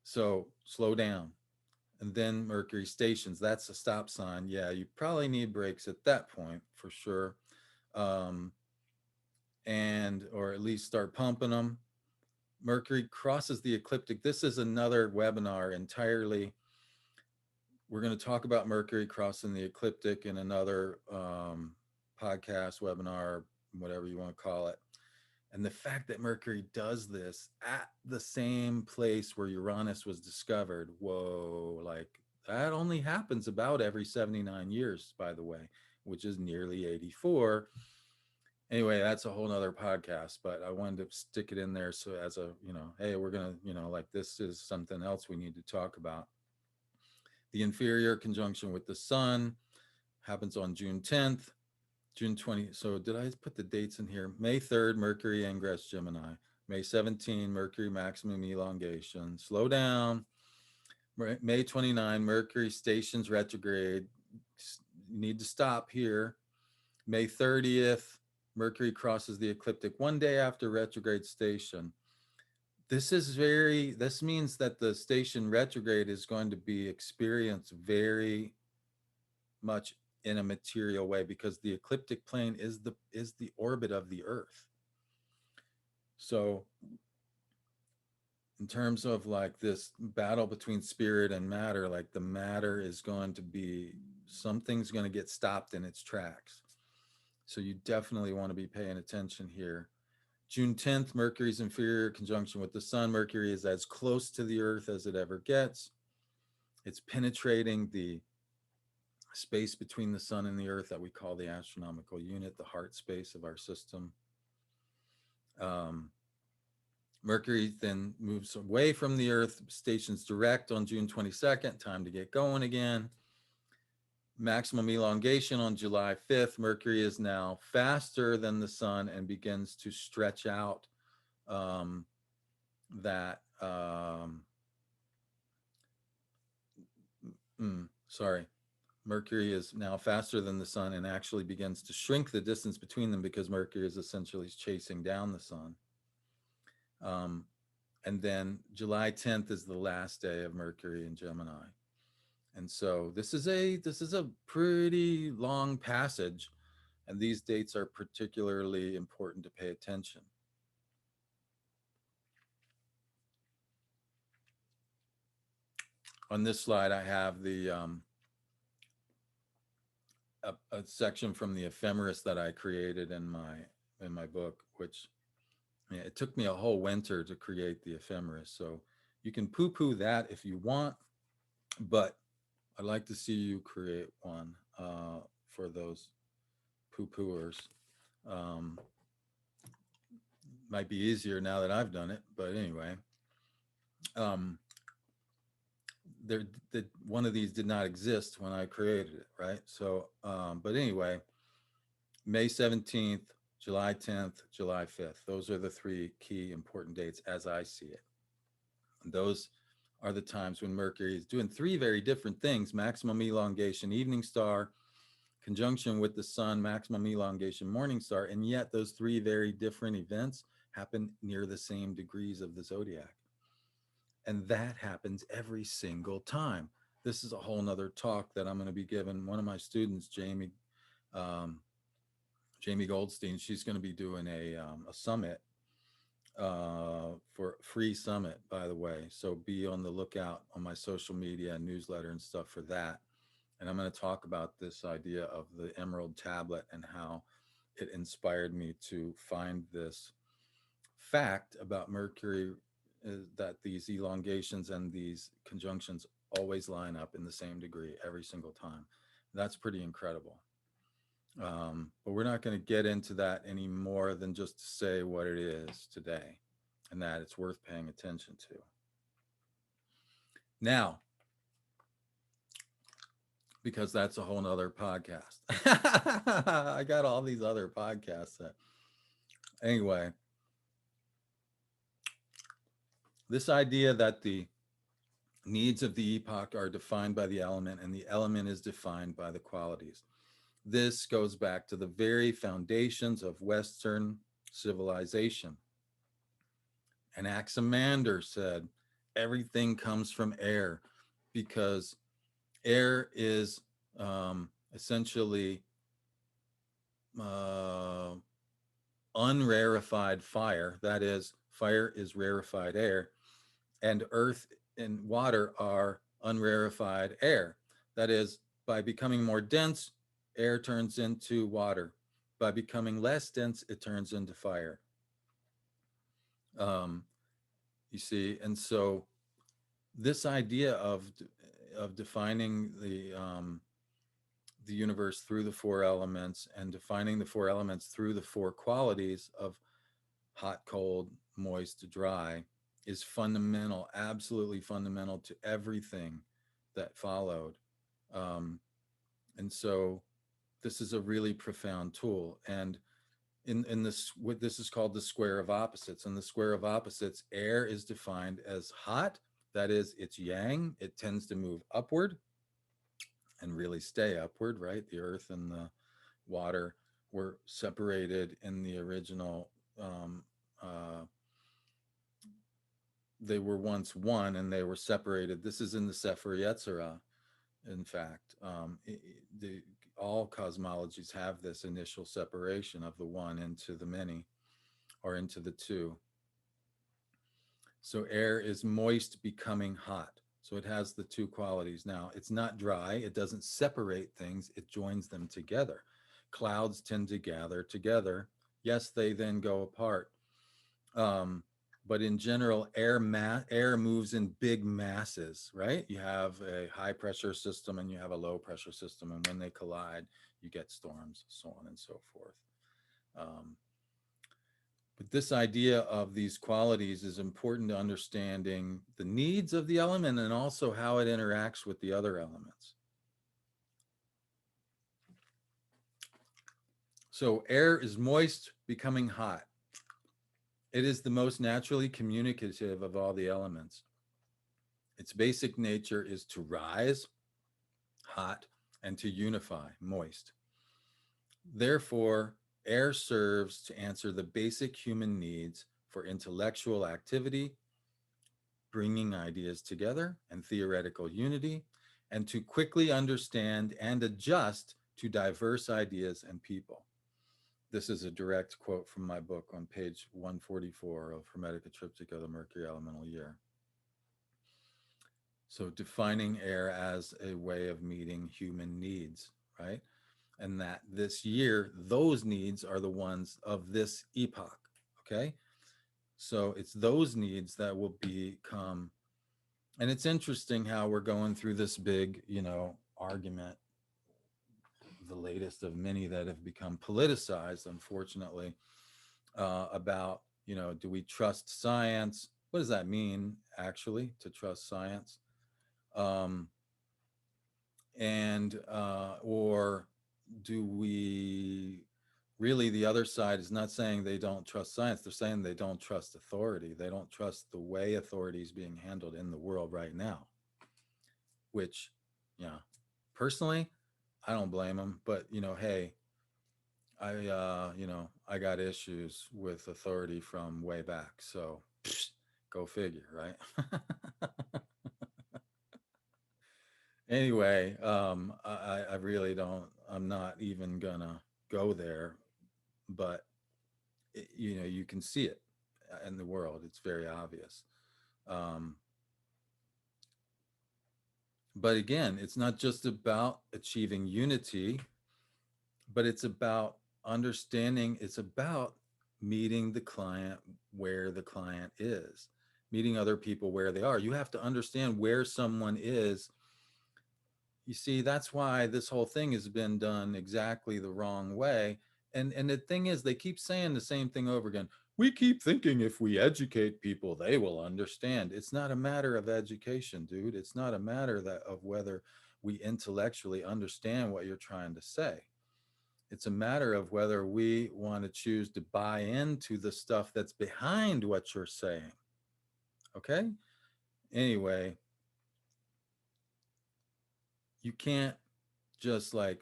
So slow down. And then Mercury stations, that's a stop sign. Yeah, you probably need brakes at that point for sure. And or at least start pumping them. Mercury crosses the ecliptic. This is another webinar entirely. We're going to talk about Mercury crossing the ecliptic in another podcast, webinar, whatever you want to call it. And the fact that Mercury does this at the same place where Uranus was discovered, whoa, like that only happens about every 79 years, by the way, which is nearly 84. Anyway, that's a whole nother podcast, but I wanted to stick it in there. So as a, hey, we're going to, like, this is something else we need to talk about. The inferior conjunction with the sun happens on June 10th, June 20. So did I put the dates in here? May 3rd, Mercury ingress Gemini. May 17, Mercury maximum elongation. Slow down. May 29, Mercury stations retrograde. You need to stop here. May 30th, Mercury crosses the ecliptic one day after retrograde station. This means that the station retrograde is going to be experienced very much in a material way, because the ecliptic plane is the orbit of the Earth. So in terms of like this battle between spirit and matter, like the matter is going to be, something's going to get stopped in its tracks. So you definitely want to be paying attention here. June 10th, Mercury's inferior conjunction with the sun. Mercury is as close to the Earth as it ever gets. It's penetrating the space between the sun and the Earth that we call the astronomical unit, the heart space of our system. Um, Mercury then moves away from the Earth, stations direct on June 22nd, time to get going again. Maximum elongation on July 5th. Mercury is now faster than the sun and begins to stretch out that. Sorry. Mercury is now faster than the sun and actually begins to shrink the distance between them, because Mercury is essentially chasing down the sun. And then July 10th is the last day of Mercury in Gemini. And so this is a pretty long passage, and these dates are particularly important to pay attention. On this slide, I have the a section from the ephemeris that I created in my book, which, it took me a whole winter to create the ephemeris. So you can poo-poo that if you want, but I'd like to see you create one for those poo-pooers. Might be easier now that I've done it, but anyway, one of these did not exist when I created it, right? So, but anyway, May 17th, July 10th, July 5th. Those are the three key important dates as I see it. And those are the times when Mercury is doing three very different things: maximum elongation, evening star, conjunction with the sun, maximum elongation, morning star. And yet those three very different events happen near the same degrees of the zodiac. And that happens every single time. This is a whole nother talk that I'm going to be giving one of my students, Jamie Goldstein. She's going to be doing a summit, for free summit, by the way. So be on the lookout on my social media and newsletter and stuff for that. And I'm going to talk about this idea of the emerald tablet and how it inspired me to find this fact about Mercury, that these elongations and these conjunctions always line up in the same degree every single time. That's pretty incredible. But we're not going to get into that any more than just to say what it is today, and that it's worth paying attention to. Now, because that's a whole nother podcast. I got all these other podcasts that, anyway, this idea that the needs of the epoch are defined by the element and the element is defined by the qualities. This goes back to the very foundations of Western civilization. And Anaximander said, everything comes from air, because air is essentially unrarefied fire. That is, fire is rarefied air, and earth and water are unrarefied air. That is, by becoming more dense, air turns into water. By becoming less dense, it turns into fire. You see, and so this idea of defining the universe through the four elements and defining the four elements through the four qualities of hot, cold, moist, dry is fundamental, absolutely fundamental to everything that followed. Um, and so this is a really profound tool. And in this, what this is called the square of opposites. And the square of opposites, air is defined as hot. That is, it's yang. It tends to move upward and really stay upward, right? The earth and the water were separated in the original. Uh, they were once one and they were separated. This is in the Sefer Yetzirah, in fact. The, all cosmologies have this initial separation of the one into the many or into the two. So air is moist becoming hot. So it has the two qualities. Now, it's not dry. It doesn't separate things. It joins them together. Clouds tend to gather together. Yes, they then go apart. Um, but in general, air moves in big masses, right? You have a high pressure system and you have a low pressure system. And when they collide, you get storms, so on and so forth. Um, but this idea of these qualities is important to understanding the needs of the element and also how it interacts with the other elements. So air is moist, becoming hot. It is the most naturally communicative of all the elements. Its basic nature is to rise, hot, and to unify, moist. Therefore, air serves to answer the basic human needs for intellectual activity, bringing ideas together and theoretical unity, and to quickly understand and adjust to diverse ideas and people. This is a direct quote from my book on page 144 of Hermetic Triptych of the Mercury Elemental Year. So defining air as a way of meeting human needs, right? And that this year, those needs are the ones of this epoch, okay? So it's those needs that will become, and it's interesting how we're going through this big, argument, the latest of many that have become politicized, unfortunately, about, do we trust science? What does that mean, actually, to trust science? Um, and or do we really, the other side is not saying they don't trust science, they're saying they don't trust authority, they don't trust the way authority is being handled in the world right now, which, yeah, personally, I don't blame them, but hey, I got issues with authority from way back, so go figure, right? Anyway, I really don't, I'm not even gonna go there, but you can see it in the world. It's very obvious. Um, but again, it's not just about achieving unity, but it's about understanding, it's about meeting the client where the client is, meeting other people where they are. You have to understand where someone is. You see, that's why this whole thing has been done exactly the wrong way. And the thing is, they keep saying the same thing over again. We keep thinking if we educate people, they will understand. It's not a matter of education, dude. It's not a matter of whether we intellectually understand what you're trying to say. It's a matter of whether we want to choose to buy into the stuff that's behind what you're saying. Okay? Anyway, you can't just like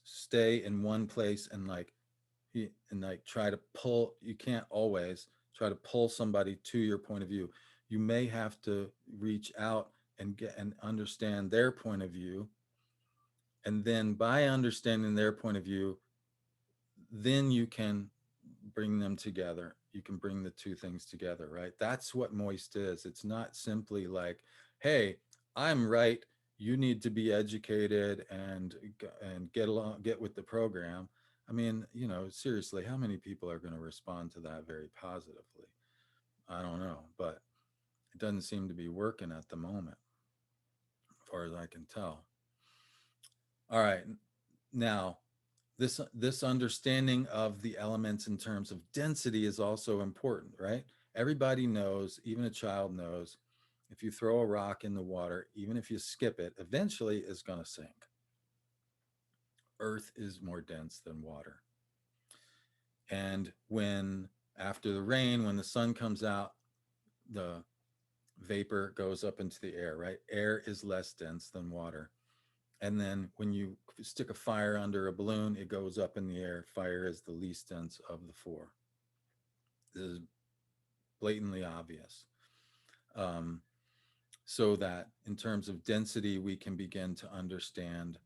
stay in one place and like try to pull, you can't always try to pull somebody to your point of view. You may have to reach out and get and understand their point of view, and then by understanding their point of view, then you can bring them together. You can bring the two things together, right? That's what moist is. It's not simply like, hey, I'm right, you need to be educated and get with the program. I mean, seriously, how many people are going to respond to that very positively? I don't know, but it doesn't seem to be working at the moment, as far as I can tell. All right. Now, this understanding of the elements in terms of density is also important, right? Everybody knows, even a child knows, if you throw a rock in the water, even if you skip it, eventually it's going to sink. Earth is more dense than water. And when after the rain, when the sun comes out, the vapor goes up into the air, right? Air is less dense than water. And then when you stick a fire under a balloon, it goes up in the air. Fire is the least dense of the four. This is blatantly obvious. Um, so that in terms of density, we can begin to understand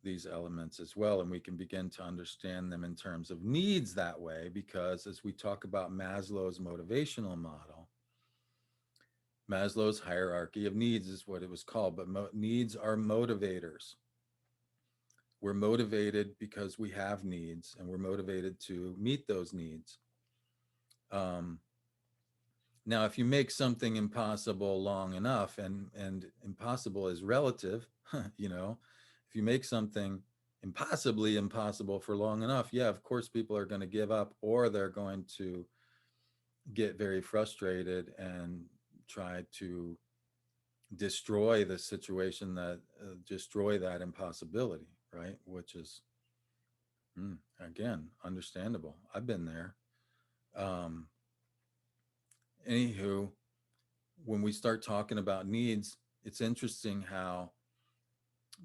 these elements as well. And we can begin to understand them in terms of needs that way, because as we talk about Maslow's motivational model, Maslow's hierarchy of needs is what it was called, but needs are motivators. We're motivated because we have needs, and we're motivated to meet those needs. Um, Now, if you make something impossible long enough, and impossible is relative, you know, if you make something impossibly impossible for long enough, yeah, of course, people are going to give up, or they're going to get very frustrated and try to destroy the situation, that destroy that impossibility, right? Which is, again, understandable. I've been there. Um, Anywho, when we start talking about needs, it's interesting how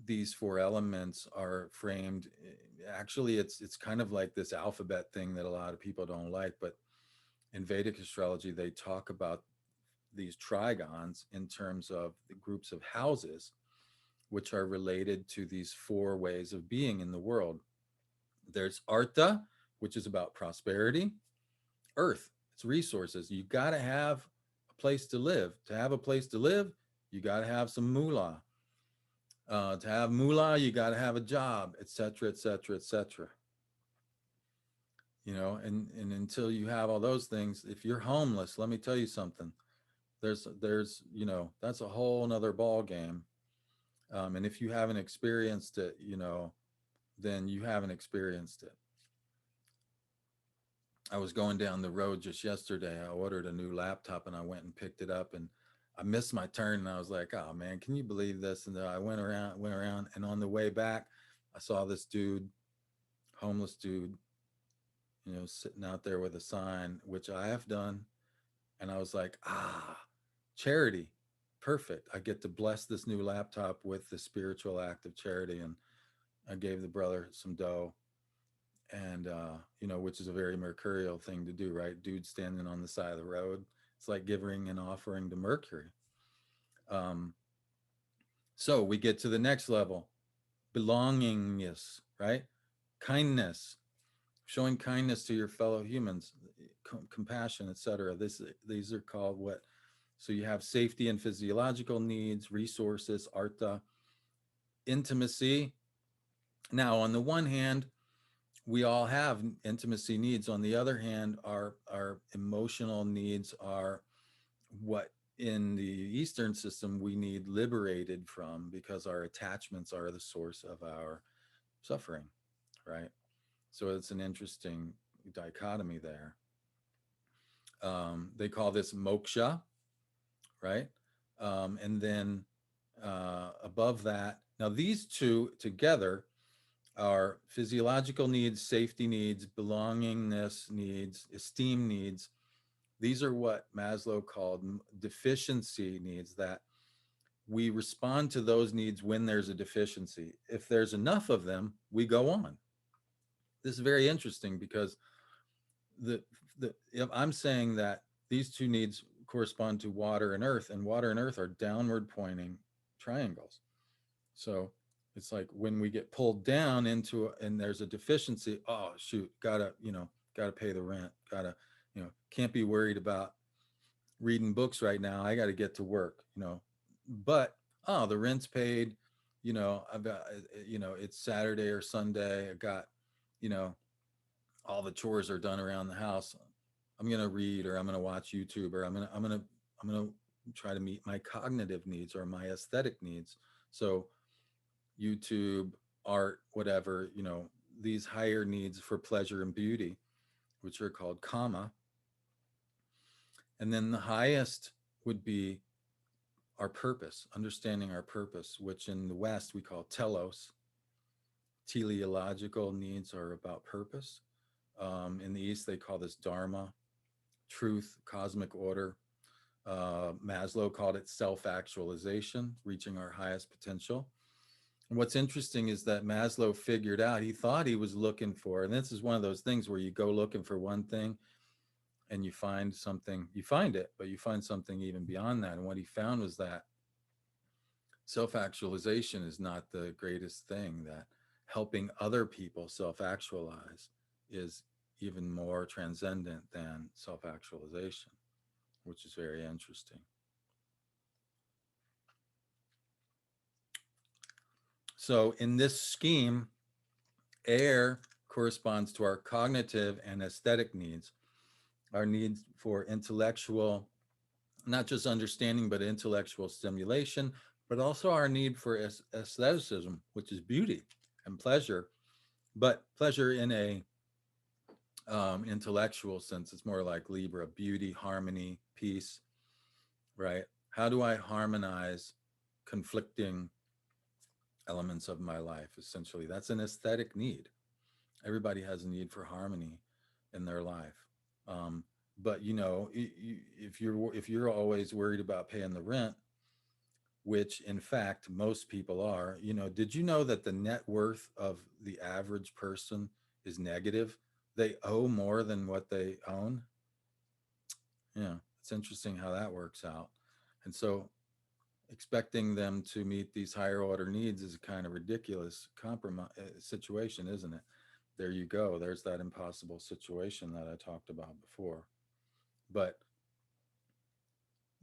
these four elements are framed. Actually, it's kind of like this alphabet thing that a lot of people don't like, but in Vedic astrology, they talk about these trigons in terms of the groups of houses, which are related to these four ways of being in the world. There's Artha, which is about prosperity. Earth, it's resources. You got to have a place to live. To have a place to live, you got to have some moolah. To have moolah, you got to have a job, etc., etc., etc. You know, and until you have all those things, if you're homeless, let me tell you something. There's you know, that's a whole nother ball game. And if you haven't experienced it, you know, then you haven't experienced it. I was going down the road just yesterday. I ordered a new laptop and I went and picked it up, and I missed my turn, and I was like, "Oh man, can you believe this?" And then I went around, and on the way back, I saw this dude, homeless dude, you know, sitting out there with a sign, which I have done, and I was like, charity, perfect. I get to bless this new laptop with the spiritual act of charity, and I gave the brother some dough, and you know, which is a very mercurial thing to do, right? Dude standing on the side of the road, it's like giving an offering to Mercury. um, so we get to the next level, belongingness, right? Kindness, showing kindness to your fellow humans, compassion, etc. These are called what? So you have safety and physiological needs, resources, artha, intimacy. Now, on the one hand, we all have intimacy needs. On the other hand, our emotional needs are what in the Eastern system we need liberated from, because our attachments are the source of our suffering, right? So it's an interesting dichotomy there. They call this moksha, right? And then above that, now these two together are physiological needs, safety needs, belongingness needs, esteem needs. These are what Maslow called deficiency needs, that we respond to those needs when there's a deficiency. If there's enough of them, we go on. This is very interesting because the if I'm saying that these two needs correspond to water and earth are downward pointing triangles. So it's like when we get pulled down into and there's a deficiency, oh shoot, gotta, you know, gotta pay the rent, gotta, you know, can't be worried about reading books right now. I gotta get to work, you know. But oh, the rent's paid, you know, I've got, you know, it's Saturday or Sunday. I got, you know, all the chores are done around the house. I'm gonna read, or I'm gonna watch YouTube, or I'm gonna try to meet my cognitive needs or my aesthetic needs. So YouTube, art, whatever, you know, these higher needs for pleasure and beauty, which are called kama. And then the highest would be our purpose, understanding our purpose, which in the West we call telos. Teleological needs are about purpose. In the East, they call this dharma, truth, cosmic order. Maslow called it self-actualization, reaching our highest potential. And what's interesting is that Maslow figured out, he thought he was looking for, and this is one of those things where you go looking for one thing and you find something, you find it, but you find something even beyond that. And what he found was that self-actualization is not the greatest thing, that helping other people self-actualize is even more transcendent than self-actualization, which is very interesting. So in this scheme, air corresponds to our cognitive and aesthetic needs, our needs for intellectual, not just understanding, but intellectual stimulation, but also our need for aestheticism, which is beauty and pleasure, but pleasure in a intellectual sense. It's more like Libra, beauty, harmony, peace, right? How do I harmonize conflicting elements of my life? Essentially, that's an aesthetic need. Everybody has a need for harmony in their life. Um, but you know, if you're always worried about paying the rent, which in fact most people are, you know, did you know that the net worth of the average person is negative? They owe more than what they own. Yeah, it's interesting how that works out. And so expecting them to meet these higher order needs is a kind of ridiculous compromise situation, isn't it? There you go. There's that impossible situation that I talked about before. But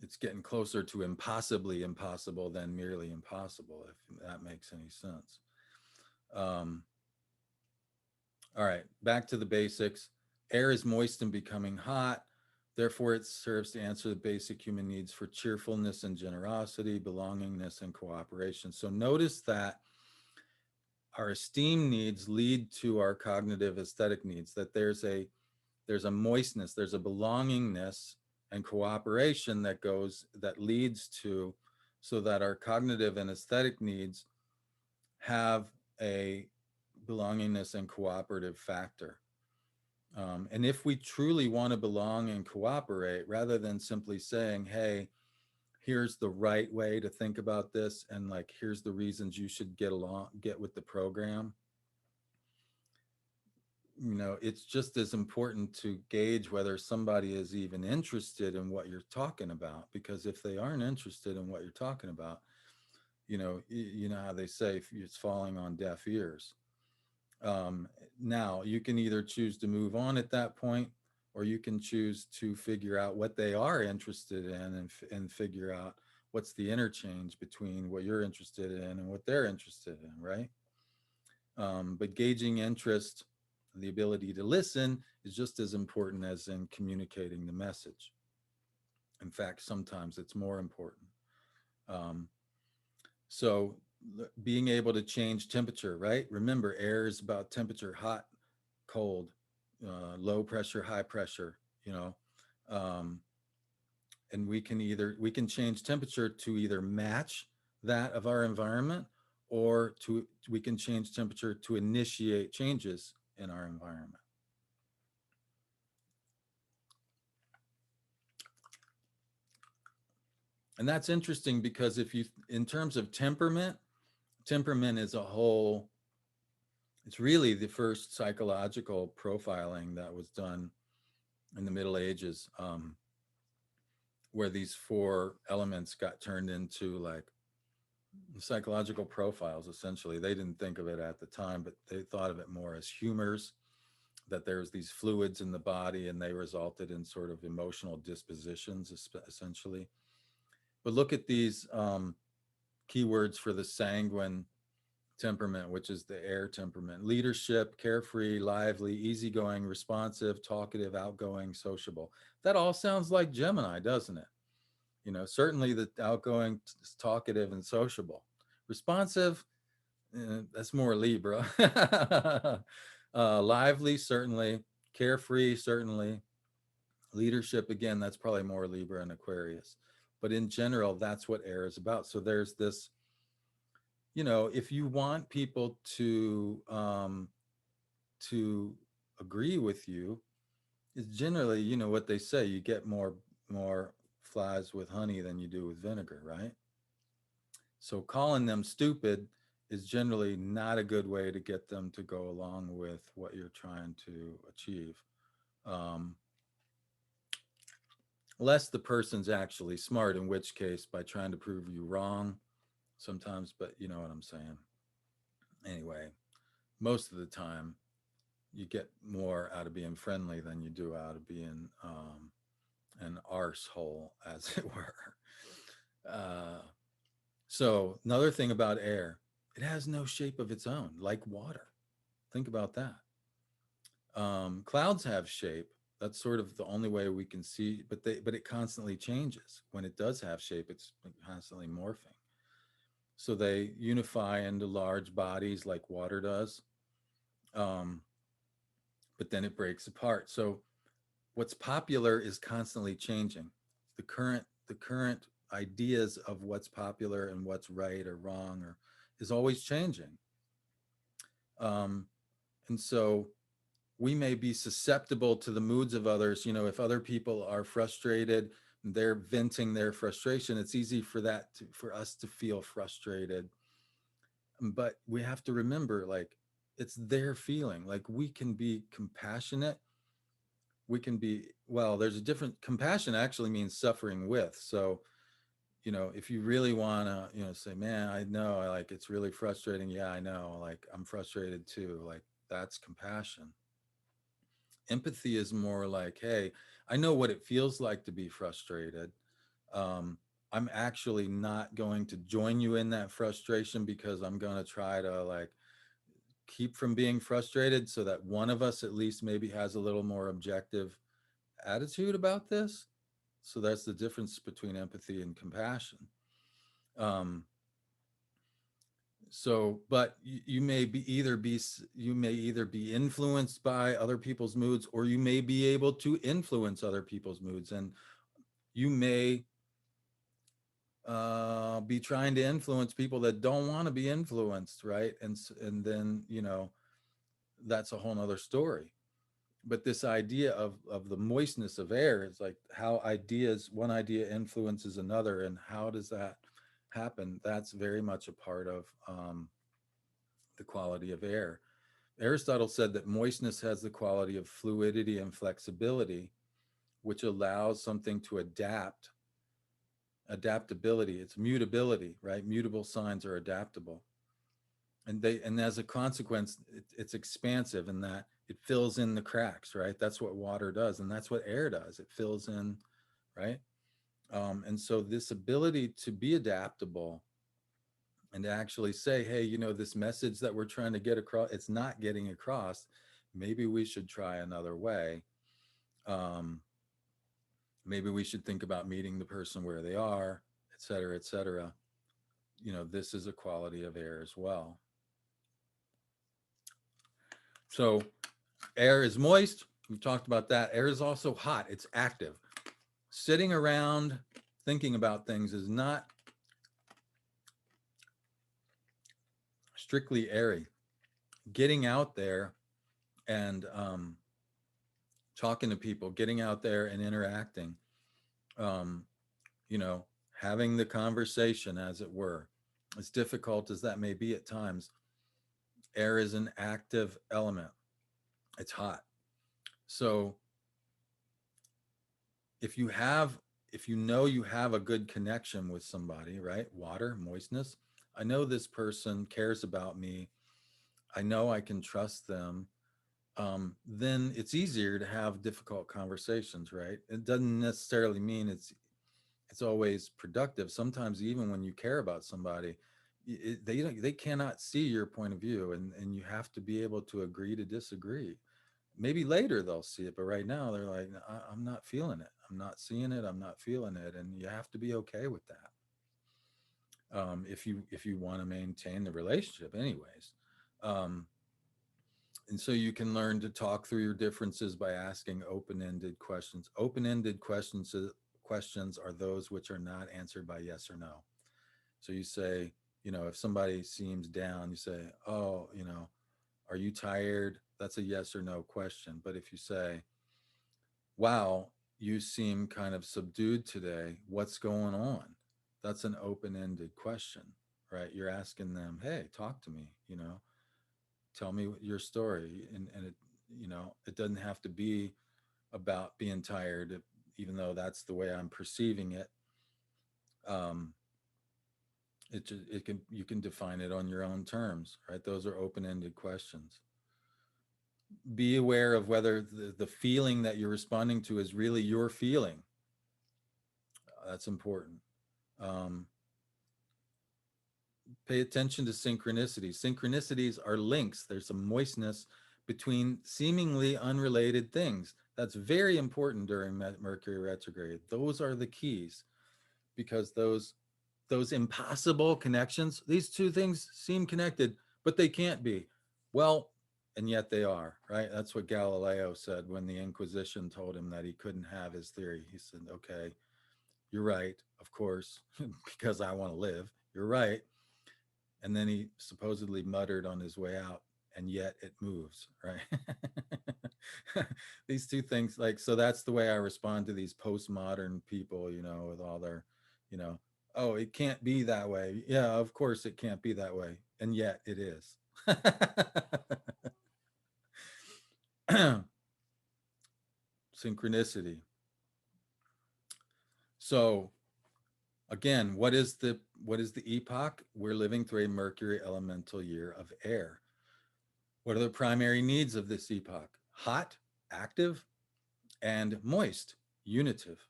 it's getting closer to impossibly impossible than merely impossible, if that makes any sense. Um, all right, back to the basics. Air is moist and becoming hot. Therefore, it serves to answer the basic human needs for cheerfulness and generosity, belongingness and cooperation. So notice that our esteem needs lead to our cognitive aesthetic needs, that there's a moistness, there's a belongingness and cooperation that leads to, so that our cognitive and aesthetic needs have a belongingness and cooperative factor. And if we truly want to belong and cooperate, rather than simply saying, hey, here's the right way to think about this, and like, here's the reasons you should get with the program, you know, it's just as important to gauge whether somebody is even interested in what you're talking about. Because if they aren't interested in what you're talking about, you know, you know how they say it's falling on deaf ears. Now you can either choose to move on at that point, or you can choose to figure out what they are interested in, and figure out what's the interchange between what you're interested in and what they're interested in, right? But gauging interest, the ability to listen, is just as important as in communicating the message. In fact, sometimes it's more important. Um, so being able to change temperature, right? Remember, air is about temperature, hot, cold, low pressure, high pressure, you know. Um, and we can change temperature to either match that of our environment, or we can change temperature to initiate changes in our environment. And that's interesting because if you, in terms of temperament, temperament is a whole, it's really the first psychological profiling that was done in the Middle Ages, where these four elements got turned into like psychological profiles. Essentially, they didn't think of it at the time, but they thought of it more as humors, that there's these fluids in the body and they resulted in sort of emotional dispositions, essentially. But look at these keywords for the sanguine temperament, which is the air temperament: leadership, carefree, lively, easygoing, responsive, talkative, outgoing, sociable. That all sounds like Gemini, doesn't it? You know, certainly the outgoing, talkative, and sociable. Responsive, That's more Libra. Lively, certainly. Carefree, certainly. Leadership, again, that's probably more Libra and Aquarius. But in general, that's what air is about. So there's this, if you want people to agree with you, it's generally, what they say, you get more flies with honey than you do with vinegar, right? So calling them stupid is generally not a good way to get them to go along with what you're trying to achieve. Um, Unless the person's actually smart, in which case, by trying to prove you wrong sometimes, but you know what I'm saying. Anyway, most of the time, you get more out of being friendly than you do out of being an arsehole, as it were. Uh, so, another thing about air, it has no shape of its own, like water. Think about that. Clouds have shape. That's sort of the only way we can see, but it constantly changes. When it does have shape, it's constantly morphing. So they unify into large bodies like water does, um, but then it breaks apart. So what's popular is constantly changing. The current ideas of what's popular and what's right or wrong or is always changing. Um, and so we may be susceptible to the moods of others. If other people are frustrated, they're venting their frustration, it's easy for us to feel frustrated. But we have to remember, like, it's their feeling. Like, we can be compassionate. We can be, well, there's a different, compassion actually means suffering with. So, if you really want to, say, man, I know, like, it's really frustrating. Yeah, I know. Like, I'm frustrated too. Like, that's compassion. Empathy is more like, hey, I know what it feels like to be frustrated. Um, I'm actually not going to join you in that frustration because I'm going to try to, like, keep from being frustrated so that one of us at least maybe has a little more objective attitude about this. So that's the difference between empathy and compassion. Um, but you may either be influenced by other people's moods, or you may be able to influence other people's moods, and you may be trying to influence people that don't want to be influenced, right? And then that's a whole nother story. But this idea of the moistness of air is like how one idea influences another, and how does that happen? That's very much a part of the quality of air. Aristotle said that moistness has the quality of fluidity and flexibility, which allows something to adapt. Adaptability, it's mutability, right? Mutable signs are adaptable. And as a consequence, it's expansive in that it fills in the cracks, right? That's what water does, and that's what air does. It fills in, right? And so this ability to be adaptable and to actually say, hey, this message that we're trying to get across, it's not getting across. Maybe we should try another way. Um, Maybe we should think about meeting the person where they are, et cetera, et cetera. This is a quality of air as well. So air is moist. We talked about that. Air is also hot. It's active. Sitting around thinking about things is not strictly airy. Getting out there and talking to people, getting out there and interacting, um, you know, having the conversation, as it were, as difficult as that may be at times, air is an active element. It's hot. So if you have, if you have a good connection with somebody, right? Water, moistness. I know this person cares about me. I know I can trust them. Then it's easier to have difficult conversations, right? It doesn't necessarily mean it's always productive. Sometimes even when you care about somebody, they cannot see your point of view, and you have to be able to agree to disagree. Maybe later they'll see it, but right now they're like, I'm not feeling it. I'm not seeing it. I'm not feeling it, and you have to be okay with that. if you want to maintain the relationship, anyways. Um, and so you can learn to talk through your differences by asking open-ended questions. Open-ended questions are those which are not answered by yes or no. So you say, if somebody seems down, you say, oh, are you tired? That's a yes or no question. But if you say, wow, you seem kind of subdued today, what's going on? That's an open-ended question, right? You're asking them, hey, talk to me, tell me your story. And it doesn't have to be about being tired, even though that's the way I'm perceiving it. Um, it can, you can define it on your own terms, right? Those are open-ended questions. Be aware of whether the feeling that you're responding to is really your feeling. That's important. Um, Pay attention to synchronicities. Synchronicities are links. There's some moistness between seemingly unrelated things. That's very important during Mercury retrograde. Those are the keys, because those impossible connections, these two things seem connected, but they can't be. Well, and yet they are, right? That's what Galileo said when the Inquisition told him that he couldn't have his theory. He said, okay, you're right, of course, because I want to live. You're right. And then he supposedly muttered on his way out, and yet it moves, right? These two things, like, so that's the way I respond to these postmodern people, with all their, you know, oh, it can't be that way. Yeah, of course it can't be that way. And yet it is. Synchronicity. So again, what is the epoch? We're living through a Mercury elemental year of air. What are the primary needs of this epoch? Hot, active, and moist, unitive.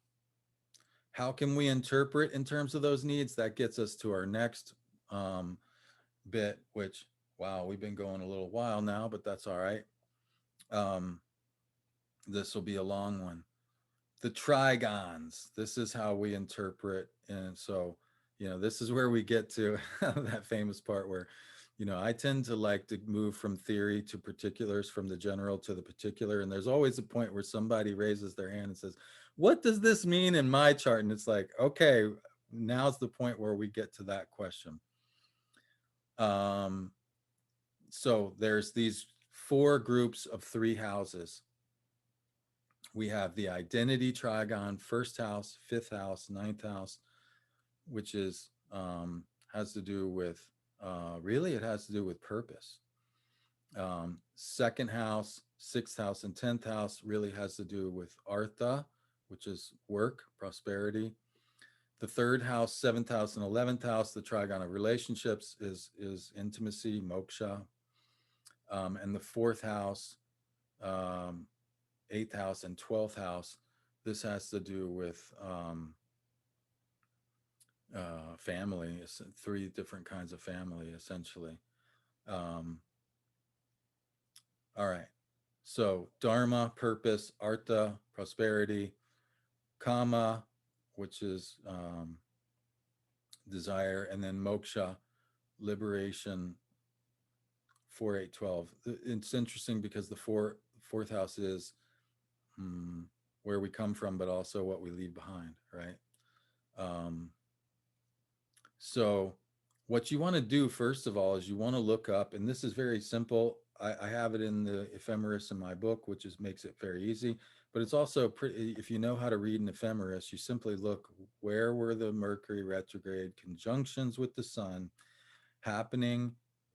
How can we interpret in terms of those needs? That gets us to our next um, bit, which, wow, we've been going a little while now, but that's all right. Um, this will be a long one. The trigons. This is how we interpret. And so, this is where we get to that famous part where, I tend to like to move from theory to particulars, from the general to the particular. And there's always a point where somebody raises their hand and says, what does this mean in my chart? And it's like, okay, now's the point where we get to that question. Um, so there's these four groups of three houses. We have the identity trigon, first house, fifth house, ninth house, which is has to do with really, it has to do with purpose. Second house, sixth house, and 10th house really has to do with artha, which is work, prosperity. The third house, seventh house, and 11th house, the trigon of relationships, is intimacy, moksha. And the fourth house, um, eighth house, and 12th house, this has to do with family, three different kinds of family, essentially. Um, all right. So dharma, purpose, artha, prosperity, kama, which is desire, and then moksha, liberation, 4, 8, 12. It's interesting because the fourth house is where we come from, but also what we leave behind, right? Um, So, what you want to do, first of all, is you want to look up, and this is very simple. I have it in the ephemeris in my book, which makes it very easy. But it's also pretty, if you know how to read an ephemeris, you simply look, where were the Mercury retrograde conjunctions with the sun happening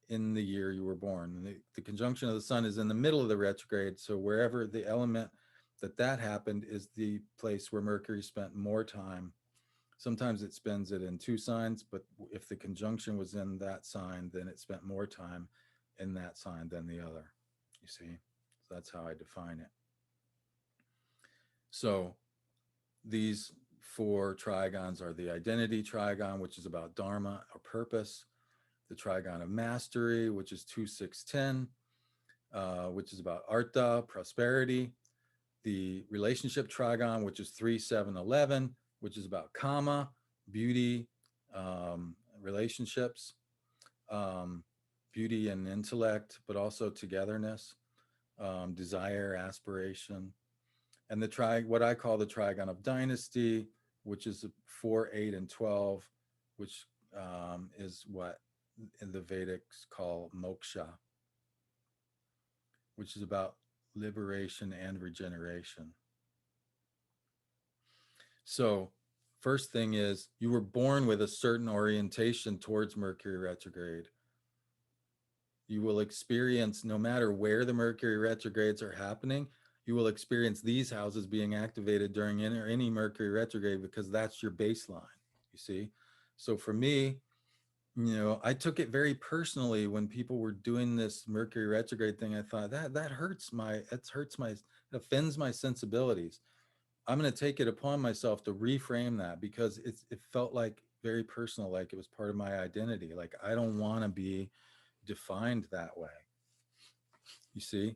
in the year you were born. And the conjunction of the sun is in the middle of the retrograde. So wherever the element that happened is the place where Mercury spent more time. Sometimes it spends it in two signs, but if the conjunction was in that sign, then it spent more time in that sign than the other. You see? So that's how I define it. So these four trigons are the identity trigon, which is about dharma or purpose, the trigon of mastery, which is 2, 6, 10, which is about artha, prosperity, the relationship trigon, which is 3, 7, 11, which is about kama, beauty, relationships, um, beauty and intellect, but also togetherness, desire, aspiration, and the what I call the trigon of dynasty, which is 4, 8, and 12, which is what in the Vedics call moksha, which is about liberation and regeneration. So, first thing is you were born with a certain orientation towards Mercury retrograde. You will experience, no matter where the Mercury retrogrades are happening, you will experience these houses being activated during any Mercury retrograde because that's your baseline, you see? So for me, I took it very personally when people were doing this Mercury retrograde thing. I thought that it offends my sensibilities. I'm going to take it upon myself to reframe that because it felt like very personal, like it was part of my identity. Like I don't want to be defined that way. You see?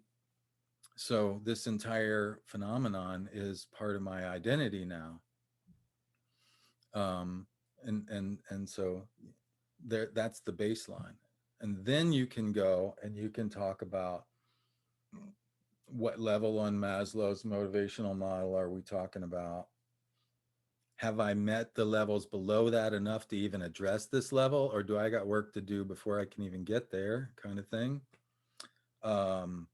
So this entire phenomenon is part of my identity now. Um, and so that's the baseline. And then you can go and you can talk about what level on Maslow's motivational model are we talking about? Have I met the levels below that enough to even address this level, or do I got work to do before I can even get there, kind of thing? Um,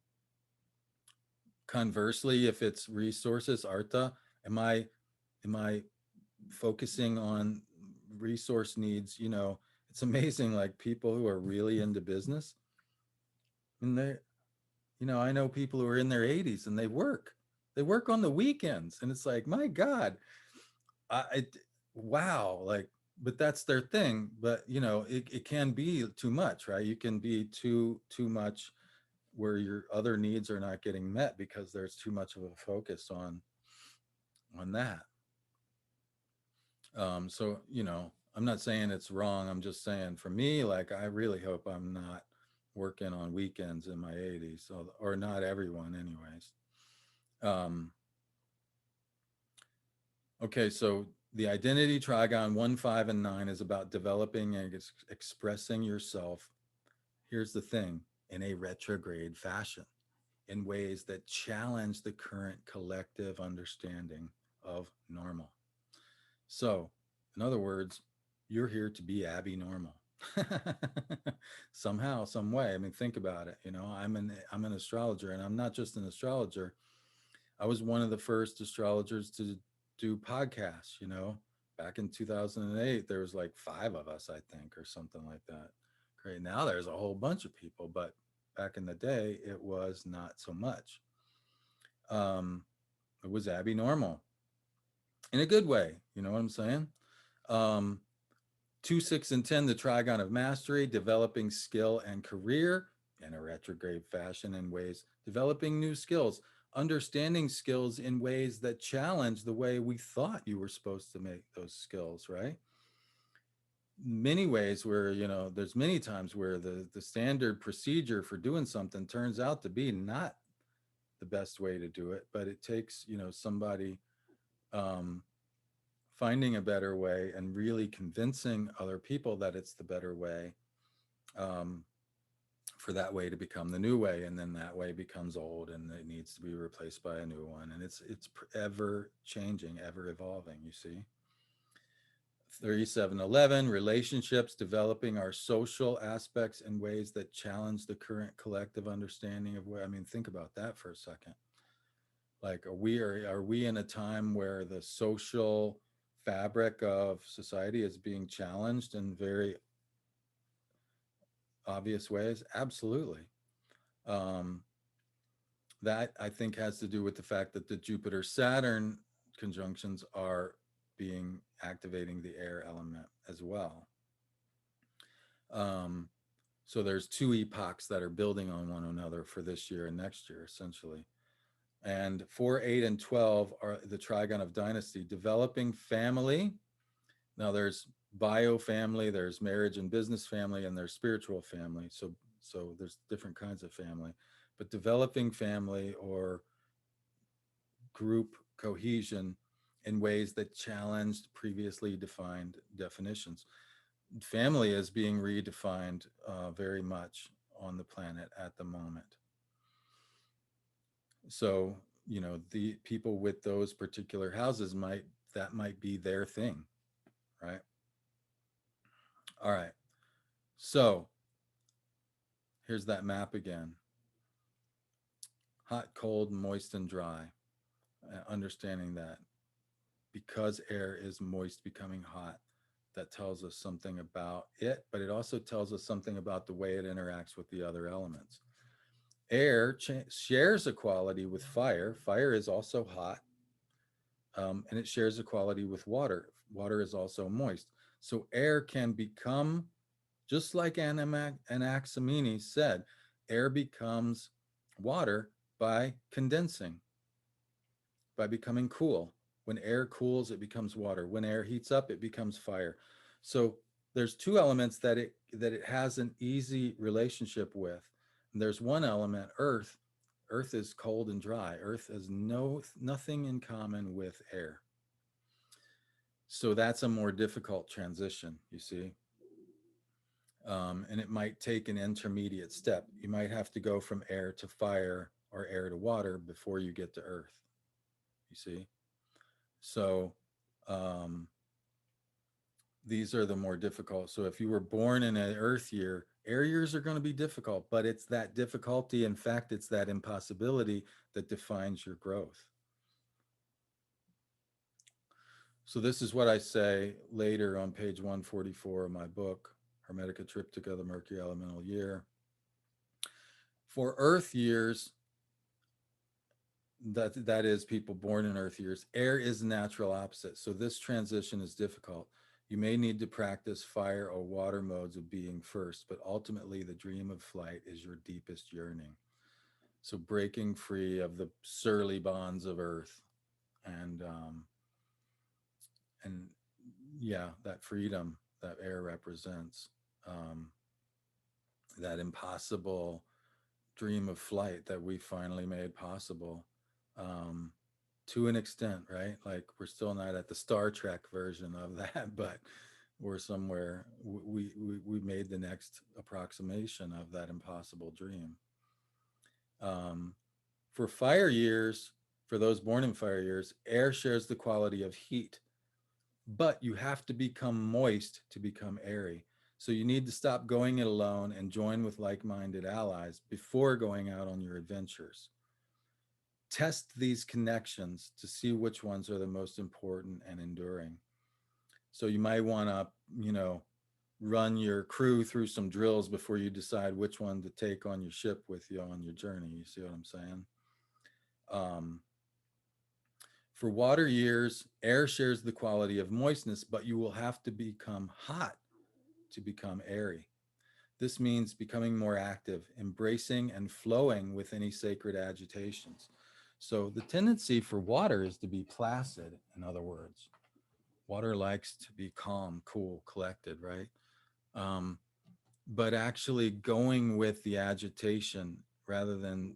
Conversely, if it's resources, Artha, am I focusing on resource needs? It's amazing, like people who are really into business, and I know people who are in their 80s and they work on the weekends, and it's like, my God, I wow, like, but that's their thing. But it can be too much, right? You can be too much where your other needs are not getting met because there's too much of a focus on that. So I'm not saying it's wrong. I'm just saying for me, like, I really hope I'm not working on weekends in my 80s, or not everyone, anyways. Um, okay, so the identity trigon 1, 5, and 9 is about developing and expressing yourself. Here's the thing: in a retrograde fashion, in ways that challenge the current collective understanding of normal. So, in other words, you're here to be Abby normal. Somehow, some way. I mean, think about it. I'm an astrologer, and I'm not just an astrologer. I was one of the first astrologers to do podcasts. Back in 2008, there was like 5 of us, I think, or something like that. Great. Now there's a whole bunch of people, but back in the day, it was not so much. Um, it was Abby normal in a good way. You know what I'm saying? Um, 2, 6, and 10, the trigon of mastery, developing skill and career in a retrograde fashion in ways, developing new skills, understanding skills in ways that challenge the way we thought you were supposed to make those skills, right? Many ways where, there's many times where the standard procedure for doing something turns out to be not the best way to do it, but it takes, somebody um, finding a better way and really convincing other people that it's the better way, um, for that way to become the new way, and then that way becomes old and it needs to be replaced by a new one, and it's ever changing, ever evolving, you see. 3711, relationships, developing our social aspects in ways that challenge the current collective understanding of where, I mean, think about that for a second. Like, are we in a time where the social fabric of society is being challenged in very obvious ways? Absolutely. Um, that, I think, has to do with the fact that the Jupiter Saturn conjunctions are being activating the air element as well. Um, so there's 2 epochs that are building on one another for this year and next year, essentially. And 4, 8, and 12 are the trigon of dynasty, developing family. Now there's bio family, there's marriage and business family, and there's spiritual family. So there's different kinds of family, but developing family or group cohesion in ways that challenged previously defined definitions. family is being redefined very much on the planet at the moment. So, the people with those particular houses might be their thing, right? All right. So, here's that map again. Hot, cold, moist, and dry. Understanding that because air is moist becoming hot, that tells us something about it, but it also tells us something about the way it interacts with the other elements. Air shares a quality with fire. Fire is also hot, and it shares a quality with water. Water is also moist. So air can become, just like Anaximenes said, air becomes water by condensing, by becoming cool. When air cools, it becomes water. When air heats up, it becomes fire. So there's two elements that it has an easy relationship with. And there's one element, earth. Earth is cold and dry. Earth has nothing in common with air. So that's a more difficult transition, you see. And it might take an intermediate step. You might have to go from air to fire or air to water before you get to earth, you see. So um, these are the more difficult. So if you were born in an earth year, air years are going to be difficult, but it's that difficulty. In fact, it's that impossibility that defines your growth. So this is what I say later on page 144 of my book, Hermetica Triptycha, the Mercury Elemental Year. For earth years, that is people born in earth years, air is natural opposite. So this transition is difficult. You may need to practice fire or water modes of being first, but ultimately the dream of flight is your deepest yearning. So breaking free of the surly bonds of earth, and and yeah, that freedom that air represents, um, that impossible dream of flight that we finally made possible, um, to an extent, right? Like we're still not at the Star Trek version of that, but we're somewhere. We made the next approximation of that impossible dream. Um, for fire years, for those born in fire years, air shares the quality of heat, but you have to become moist to become airy. So you need to stop going it alone and join with like-minded allies before going out on your adventures. Test these connections to see which ones are the most important and enduring. So you might want to, run your crew through some drills before you decide which one to take on your ship with you on your journey. You see what I'm saying? Um, for water years, air shares the quality of moistness, but you will have to become hot to become airy. This means becoming more active, embracing and flowing with any sacred agitations. So the tendency for water is to be placid, in other words. Water likes to be calm, cool, collected, right? Um, but actually going with the agitation rather than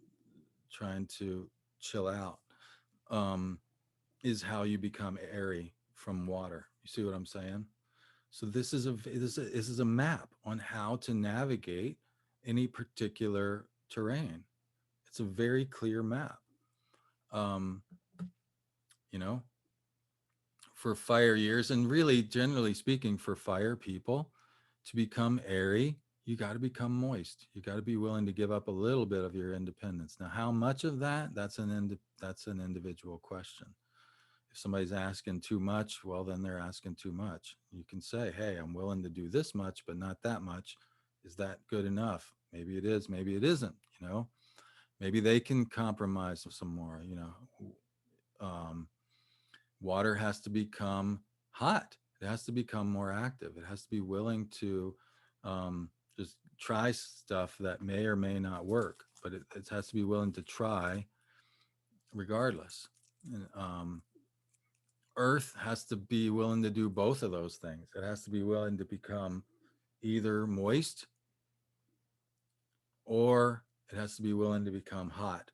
trying to chill out, is how you become airy from water. You see what I'm saying? So this is a map on how to navigate any particular terrain. It's a very clear map. Um, you know, for fire years, and really generally speaking, for fire people to become airy, you got to become moist. You got to be willing to give up a little bit of your independence. Now, how much of that? That's an individual question. If somebody's asking too much, well, then they're asking too much. You can say, hey, I'm willing to do this much, but not that much. Is that good enough? Maybe it is, maybe it isn't, maybe they can compromise some more, um, water has to become hot. It has to become more active. It has to be willing to, just try stuff that may or may not work, but it has to be willing to try regardless. And, Earth has to be willing to do both of those things. It has to be willing to become either moist, or it has to be willing to become hot.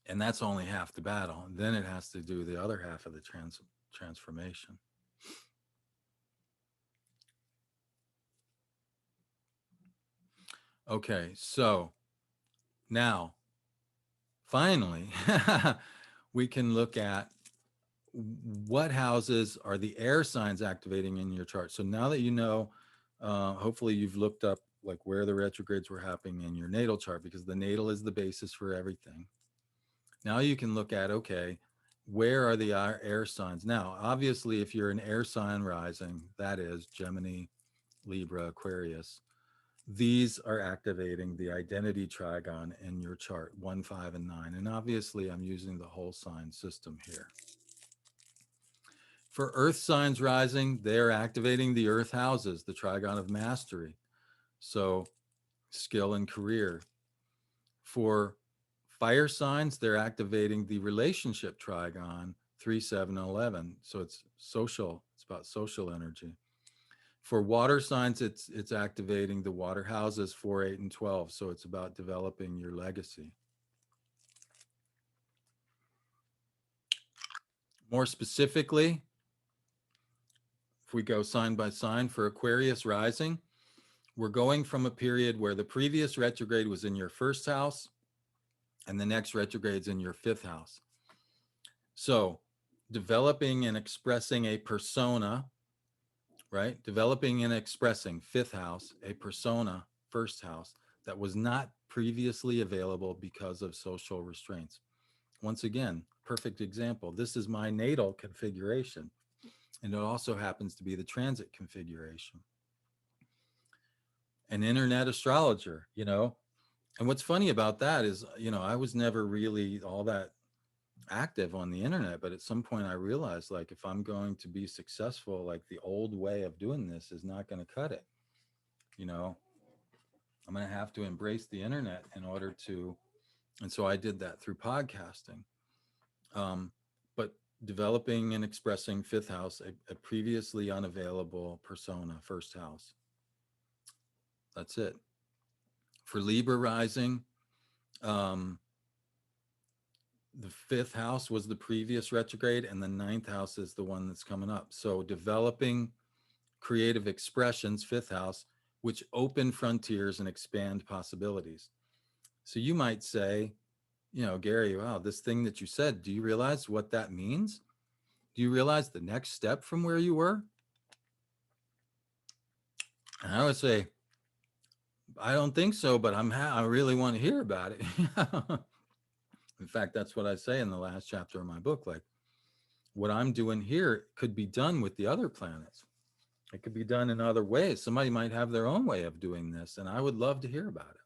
And that's only half the battle. And then it has to do the other half of the transformation. Okay, so now finally we can look at what houses are the air signs activating in your chart. So now that you know, hopefully you've looked up like where the retrogrades were happening in your natal chart, because the natal is the basis for everything. Now you can look at, okay, where are the air signs? Now, obviously, if you're an air sign rising, that is Gemini, Libra, Aquarius, these are activating the identity trigon in your chart, 1, 5, and 9. And obviously, I'm using the whole sign system here. For earth signs rising, they're activating the earth houses, the trigon of mastery. So skill and career. For fire signs, they're activating the relationship trigon, 3, 7, and 11. So it's social, it's about social energy. For water signs, it's activating the water houses, 4, 8, and 12. So it's about developing your legacy. More specifically, if we go sign by sign, for Aquarius rising, we're going from a period where the previous retrograde was in your first house and the next retrograde's in your fifth house. So developing and expressing a persona, right? Developing and expressing fifth house, a persona, first house, that was not previously available because of social restraints. Once again, perfect example. This is my natal configuration, and it also happens to be the transit configuration. An internet astrologer, and what's funny about that is, I was never really all that active on the internet, but at some point I realized, like, if I'm going to be successful, like, the old way of doing this is not going to cut it. I'm going to have to embrace the internet in order to, and so I did that through podcasting. But developing and expressing fifth house, a previously unavailable persona, first house. That's it. For Libra rising, um, the fifth house was the previous retrograde, and the ninth house is the one that's coming up. So developing creative expressions, fifth house, which open frontiers and expand possibilities. So you might say, Gary, wow, this thing that you said, do you realize what that means? Do you realize the next step from where you were? And I would say, I don't think so, but I really want to hear about it. In fact, that's what I say in the last chapter of my book. Like, what I'm doing here could be done with the other planets. It could be done in other ways. Somebody might have their own way of doing this, and I would love to hear about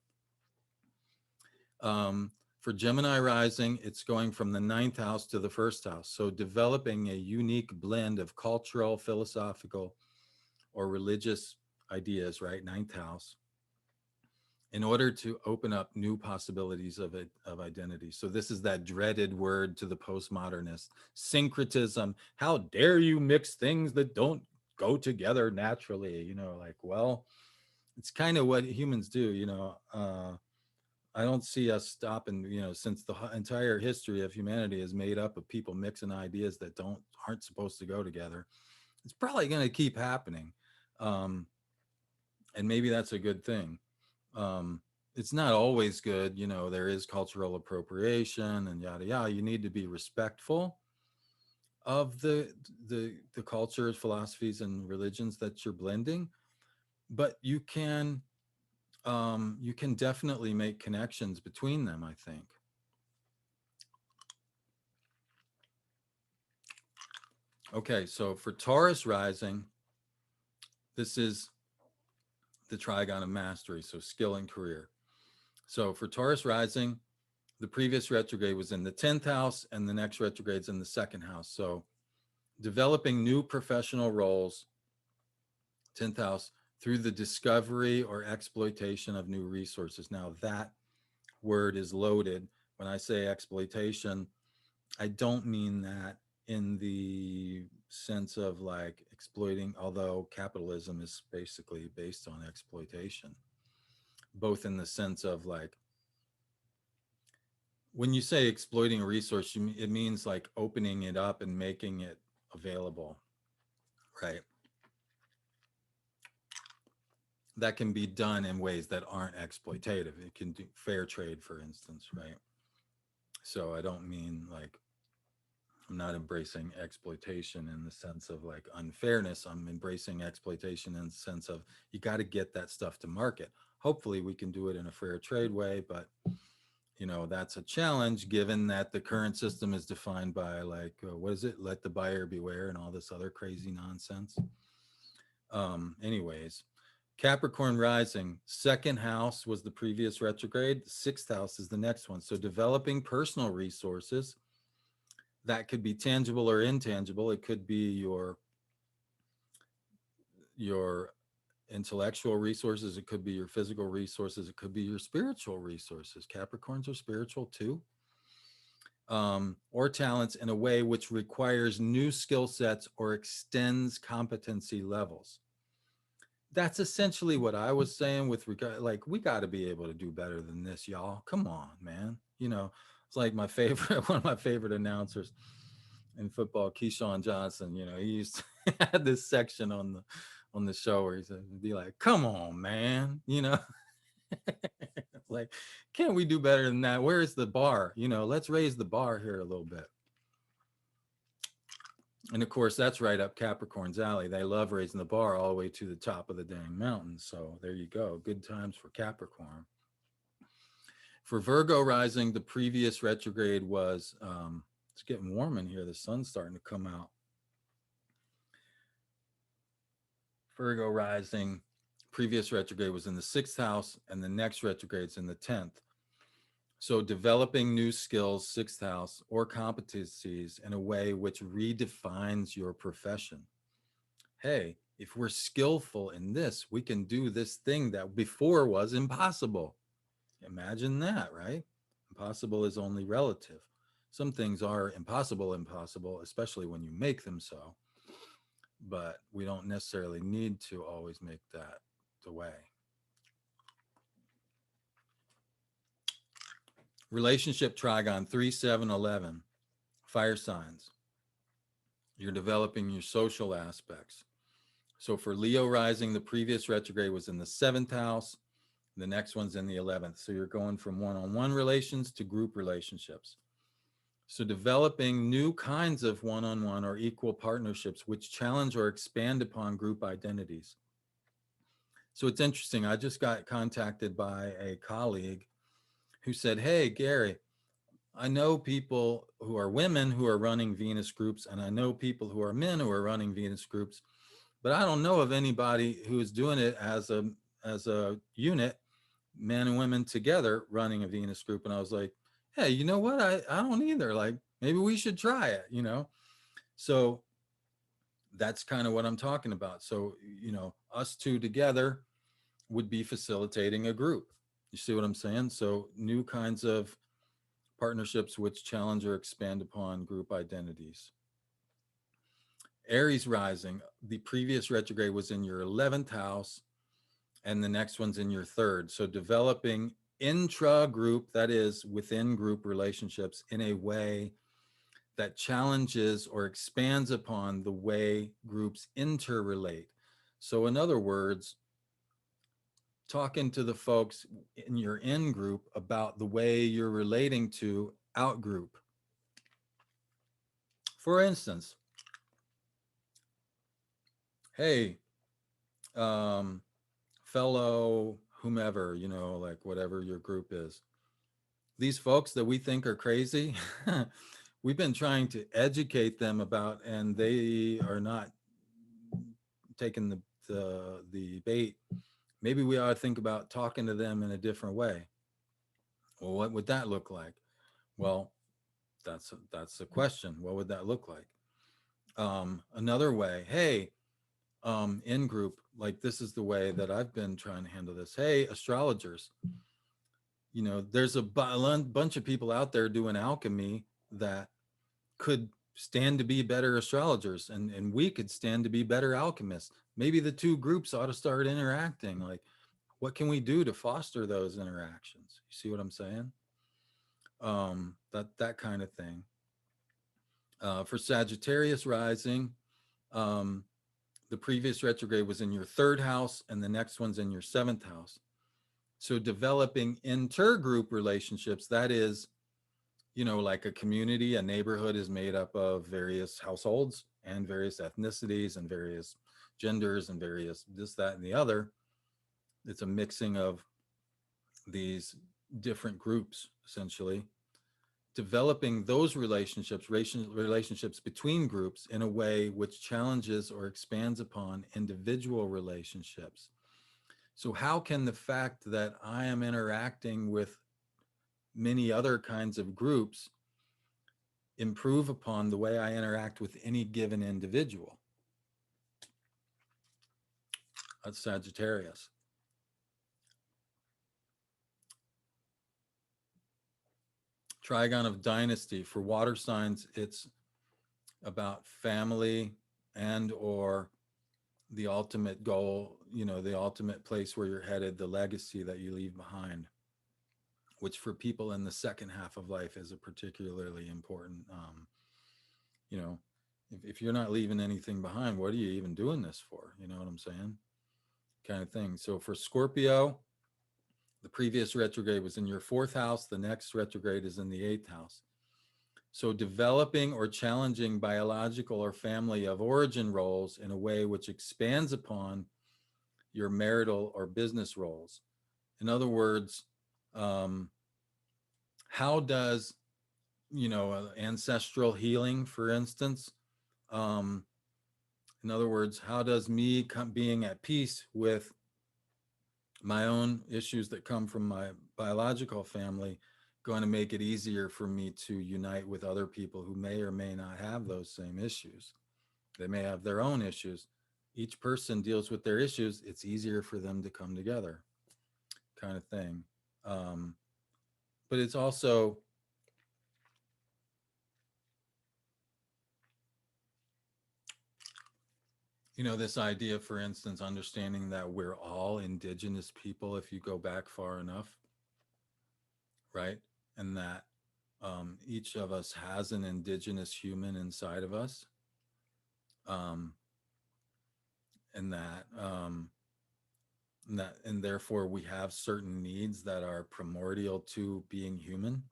it. For Gemini rising, it's going from the ninth house to the first house. So developing a unique blend of cultural, philosophical, or religious ideas, right? Ninth house, in order to open up new possibilities of identity. So this is that dreaded word to the postmodernist, syncretism. How dare you mix things that don't go together naturally? Like, well, it's kind of what humans do. I don't see us stopping, since the entire history of humanity is made up of people mixing ideas that aren't supposed to go together. It's probably going to keep happening. And maybe that's a good thing. It's not always good. There is cultural appropriation and yada yada. You need to be respectful of the cultures, philosophies, and religions that you're blending, but you can definitely make connections between them, I think. Okay, so for Taurus rising, this is the trigon of mastery, so skill and career. So for Taurus rising, the previous retrograde was in the 10th house, and the next retrograde's in the second house. So developing new professional roles, 10th house, through the discovery or exploitation of new resources. Now, that word is loaded. When I say exploitation, I don't mean that in the sense of like exploiting, although capitalism is basically based on exploitation, both in the sense of like, when you say exploiting a resource, it means like opening it up and making it available, right? that can be done in ways that aren't exploitative. It can do fair trade, for instance, right? So I don't mean like, I'm not embracing exploitation in the sense of like unfairness. I'm embracing exploitation in the sense of you got to get that stuff to market. Hopefully we can do it in a fair trade way, but that's a challenge given that the current system is defined by like what is it? Let the buyer beware and all this other crazy nonsense. Anyways, Capricorn rising, second house was the previous retrograde. The sixth house is the next one. So developing personal resources that could be tangible or intangible. It could be your intellectual resources. It could be your physical resources. It could be your spiritual resources. Capricorns are spiritual too. Or talents in a way which requires new skill sets or extends competency levels. That's essentially what I was saying with regard, like, we got to be able to do better than this, y'all. Come on, man. It's like my favorite, one of my favorite announcers in football, Keyshawn Johnson. He used to had this section on the show where he said, be like, come on, man. Like, can't we do better than that? Where's the bar? Let's raise the bar here a little bit. And of course, that's right up Capricorn's alley. They love raising the bar all the way to the top of the dang mountain. So there you go. Good times for Capricorn. For Virgo rising, the previous retrograde was, it's getting warm in here. The sun's starting to come out. Virgo rising, previous retrograde was in the sixth house, and the next retrograde's in the 10th. So developing new skills, sixth house, or competencies in a way which redefines your profession. Hey, if we're skillful in this, we can do this thing that before was impossible. Imagine that, right? Impossible is only relative. Some things are impossible, especially when you make them so. But we don't necessarily need to always make that the way. Relationship trigon 3, 7, 11. Fire signs. You're developing your social aspects. So for Leo rising, the previous retrograde was in the 7th house. The next one's in the 11th. So you're going from one-on-one relations to group relationships. So developing new kinds of one-on-one or equal partnerships which challenge or expand upon group identities. So it's interesting. I just got contacted by a colleague who said, hey, Gary, I know people who are women who are running Venus groups, and I know people who are men who are running Venus groups, but I don't know of anybody who is doing it as a unit, men and women together running a Venus group. And I was like, hey, you know what? I don't either. Like, maybe we should try it, So that's kind of what I'm talking about. So, us two together would be facilitating a group. You see what I'm saying? So new kinds of partnerships which challenge or expand upon group identities. Aries rising, the previous retrograde was in your 11th house and the next one's in your 3rd. So developing intra-group, that is within group relationships, in a way that challenges or expands upon the way groups interrelate. So in other words, talking to the folks in your in group about the way you're relating to out group. For instance, hey, fellow whomever, like whatever your group is, these folks that we think are crazy, we've been trying to educate them about, and they are not taking the bait. Maybe we ought to think about talking to them in a different way. Well, what would that look like? Well, that's the question. What would that look like? Another way, hey, in group, like this is the way that I've been trying to handle this. Hey, astrologers, there's a bunch of people out there doing alchemy that could stand to be better astrologers, and we could stand to be better alchemists. Maybe the two groups ought to start interacting. Like, what can we do to foster those interactions? You see what I'm saying? That kind of thing. For Sagittarius rising, The previous retrograde was in your third house, and the next one's in your seventh house. So developing intergroup relationships, that is, like a community, a neighborhood is made up of various households and various ethnicities and various genders and various this, that, and the other. It's a mixing of these different groups, essentially. Developing those relationships between groups in a way which challenges or expands upon individual relationships. So, how can the fact that I am interacting with many other kinds of groups improve upon the way I interact with any given individual? That's Sagittarius. Trigon of dynasty. For water signs, it's about family and or the ultimate goal, the ultimate place where you're headed, the legacy that you leave behind, which for people in the second half of life is a particularly important, you know, if you're not leaving anything behind, what are you even doing this for? You know what I'm saying? Kind of thing. So for Scorpio, the previous retrograde was in your fourth house. The next retrograde is in the eighth house. So developing or challenging biological or family of origin roles in a way which expands upon your marital or business roles. In other words, how does, ancestral healing, for instance, in other words, how does me being at peace with my own issues that come from my biological family going to make it easier for me to unite with other people who may or may not have those same issues? They may have their own issues. Each person deals with their issues. It's easier for them to come together, kind of thing. Um, but it's also, this idea, for instance, understanding that we're all indigenous people if you go back far enough, right? And that each of us has an indigenous human inside of us. Um, and and therefore we have certain needs that are primordial to being human,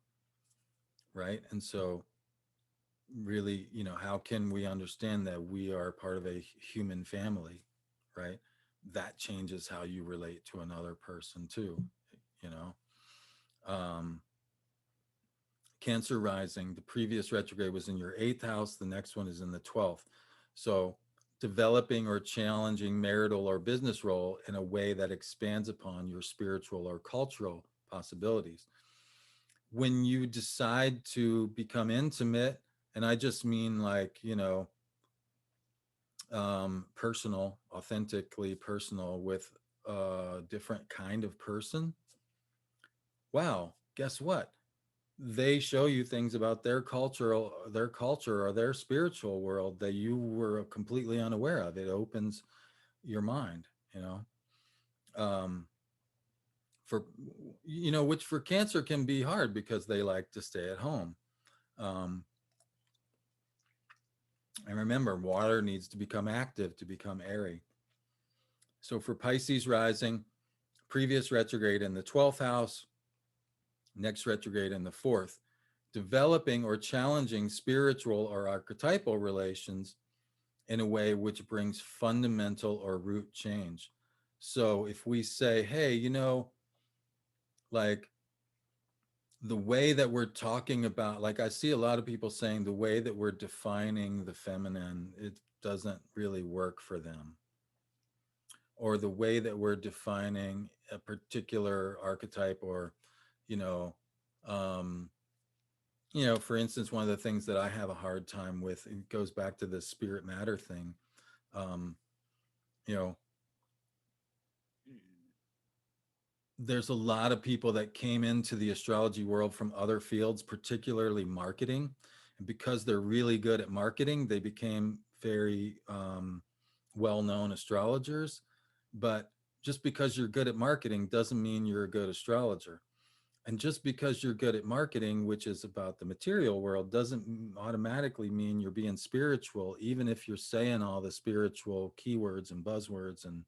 right? And so really, how can we understand that we are part of a human family, right? That changes how you relate to another person too, you know. um Cancer rising, the previous retrograde was in your eighth house, the next one is in the 12th. So developing or challenging marital or business role in a way that expands upon your spiritual or cultural possibilities. When you decide to become intimate, and I just mean like, personal, authentically personal with a different kind of person, wow, guess what? They show you things about their culture or their spiritual world that you were completely unaware of. It opens your mind, um, for which for Cancer can be hard because they like to stay at home. um, and remember, water needs to become active to become airy. So for Pisces rising, previous retrograde in the 12th house, next retrograde in the fourth. Developing or challenging spiritual or archetypal relations in a way which brings fundamental or root change. So if we say, hey, like the way that we're talking about, like I see a lot of people saying the way that we're defining the feminine, it doesn't really work for them. Or the way that we're defining a particular archetype, or, you know, um, for instance, one of the things that I have a hard time with, it goes back to the spirit matter thing. Um, you know, there's a lot of people that came into the astrology world from other fields, particularly marketing. And because they're really good at marketing, they became very well-known astrologers. But just because you're good at marketing doesn't mean you're a good astrologer. And just because you're good at marketing, which is about the material world, doesn't automatically mean you're being spiritual, even if you're saying all the spiritual keywords and buzzwords and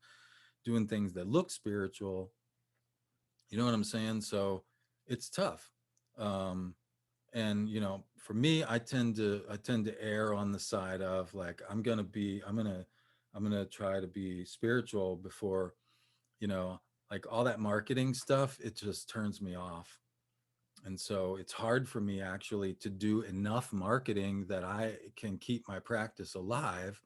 doing things that look spiritual. You know what I'm saying? So it's tough. Um, and for me, I tend to err on the side of like, I'm gonna try to be spiritual before, you know, like all that marketing stuff, it just turns me off. And so it's hard for me actually to do enough marketing that I can keep my practice alive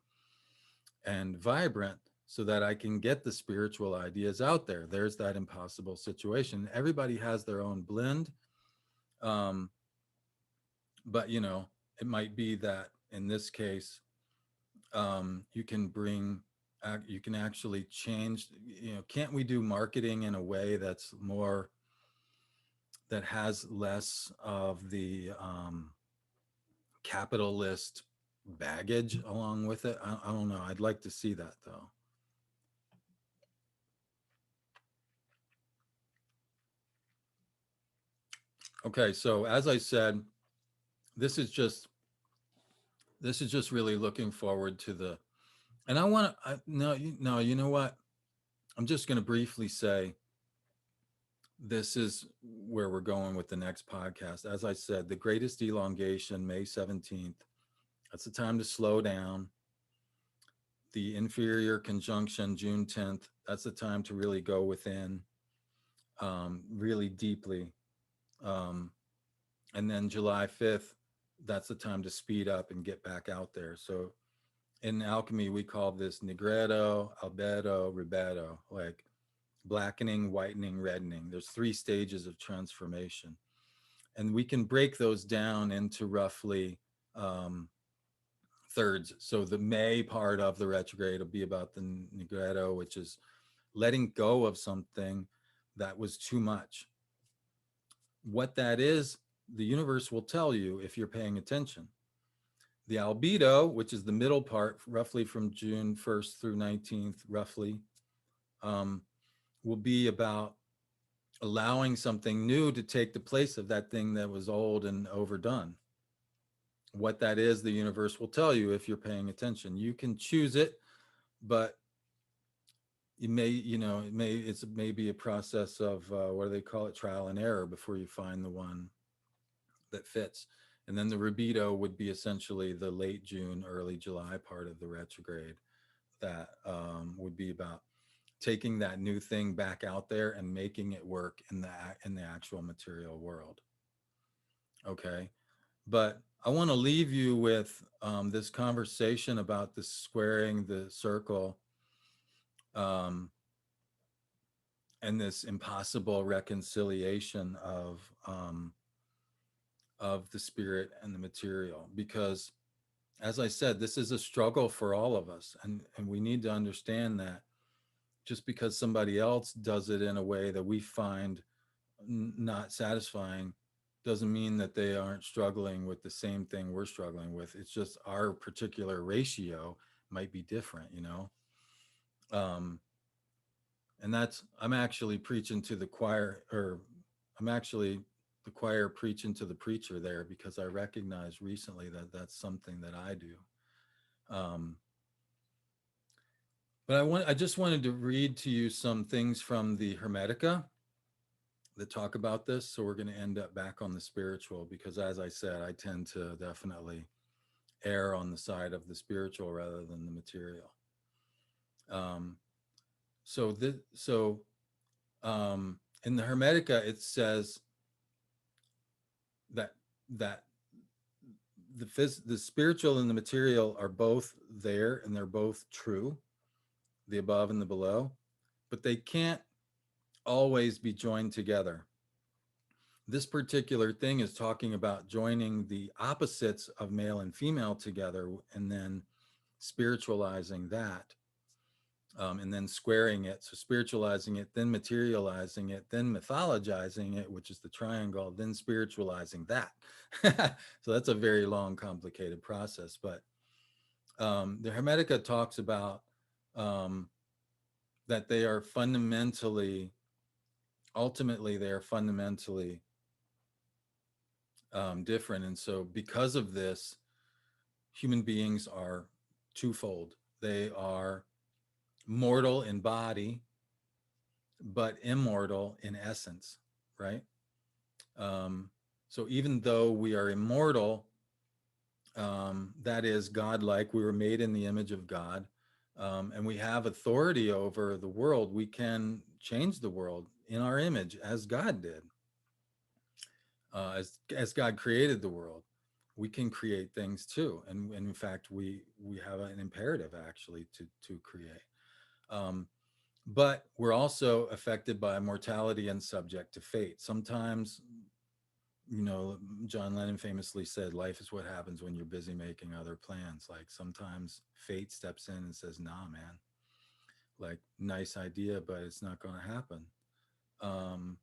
and vibrant so that I can get the spiritual ideas out there. There's that impossible situation. Everybody has their own blend. Um, but it might be that in this case, you can you can actually change, can't we do marketing in a way that has less of the capitalist baggage along with it? I don't know. I'd like to see that though. Okay, so as I said, this is just this is just really looking forward to the, and I want to, no, no, you know what? I'm just going to briefly say this is where we're going with the next podcast. As I said, the greatest elongation, May 17th. That's the time to slow down. The inferior conjunction, June 10th. That's the time to really go within, really deeply. Um, and then July 5th, that's the time to speed up and get back out there. So in alchemy, we call this nigredo, albedo, ribedo, like blackening, whitening, reddening. There's 3 stages of transformation. And we can break those down into roughly um, thirds. So the May part of the retrograde will be about the nigredo, which is letting go of something that was too much. What that is, the universe will tell you if you're paying attention. The albedo, which is the middle part, roughly from June 1st through 19th, roughly, um, will be about allowing something new to take the place of that thing that was old and overdone. What that is, the universe will tell you if you're paying attention. You can choose it, but you may, it's maybe a process of what do they call it, trial and error before you find the one that fits. And then the rubido would be essentially the late June, early July part of the retrograde that would be about taking that new thing back out there and making it work in the actual material world. Okay, but I want to leave you with this conversation about the squaring the circle, um, and this impossible reconciliation of the spirit and the material, because as I said, this is a struggle for all of us, and we need to understand that just because somebody else does it in a way that we find not satisfying doesn't mean that they aren't struggling with the same thing we're struggling with. It's just our particular ratio might be different, um, and that's, I'm actually preaching to the choir, or I'm actually the choir preaching to the preacher there, because I recognize recently that that's something that I do. um, but I just wanted to read to you some things from the Hermetica that talk about this. So we're going to end up back on the spiritual, because as I said, I tend to definitely err on the side of the spiritual rather than the material. Um, so in the Hermetica, it says that that the spiritual and the material are both there, and they're both true, the above and the below, but they can't always be joined together. This particular thing is talking about joining the opposites of male and female together, and then spiritualizing that, and then squaring it. So spiritualizing it, then materializing it, then mythologizing it, which is the triangle, then spiritualizing that. So that's a very long, complicated process. But the Hermetica talks about um, that they are fundamentally ultimately they are fundamentally different. And so because of this, human beings are twofold. They are mortal in body, but immortal in essence, right? Um, so even though we are immortal, that is godlike, we were made in the image of God, and we have authority over the world. We can change the world in our image as God did, as God created the world. We can create things too, and in fact, we have an imperative actually to create. Um, but we're also affected by mortality and subject to fate. Sometimes, John Lennon famously said, life is what happens when you're busy making other plans. Like sometimes fate steps in and says, nah, man, like nice idea, but it's not going to happen. Um,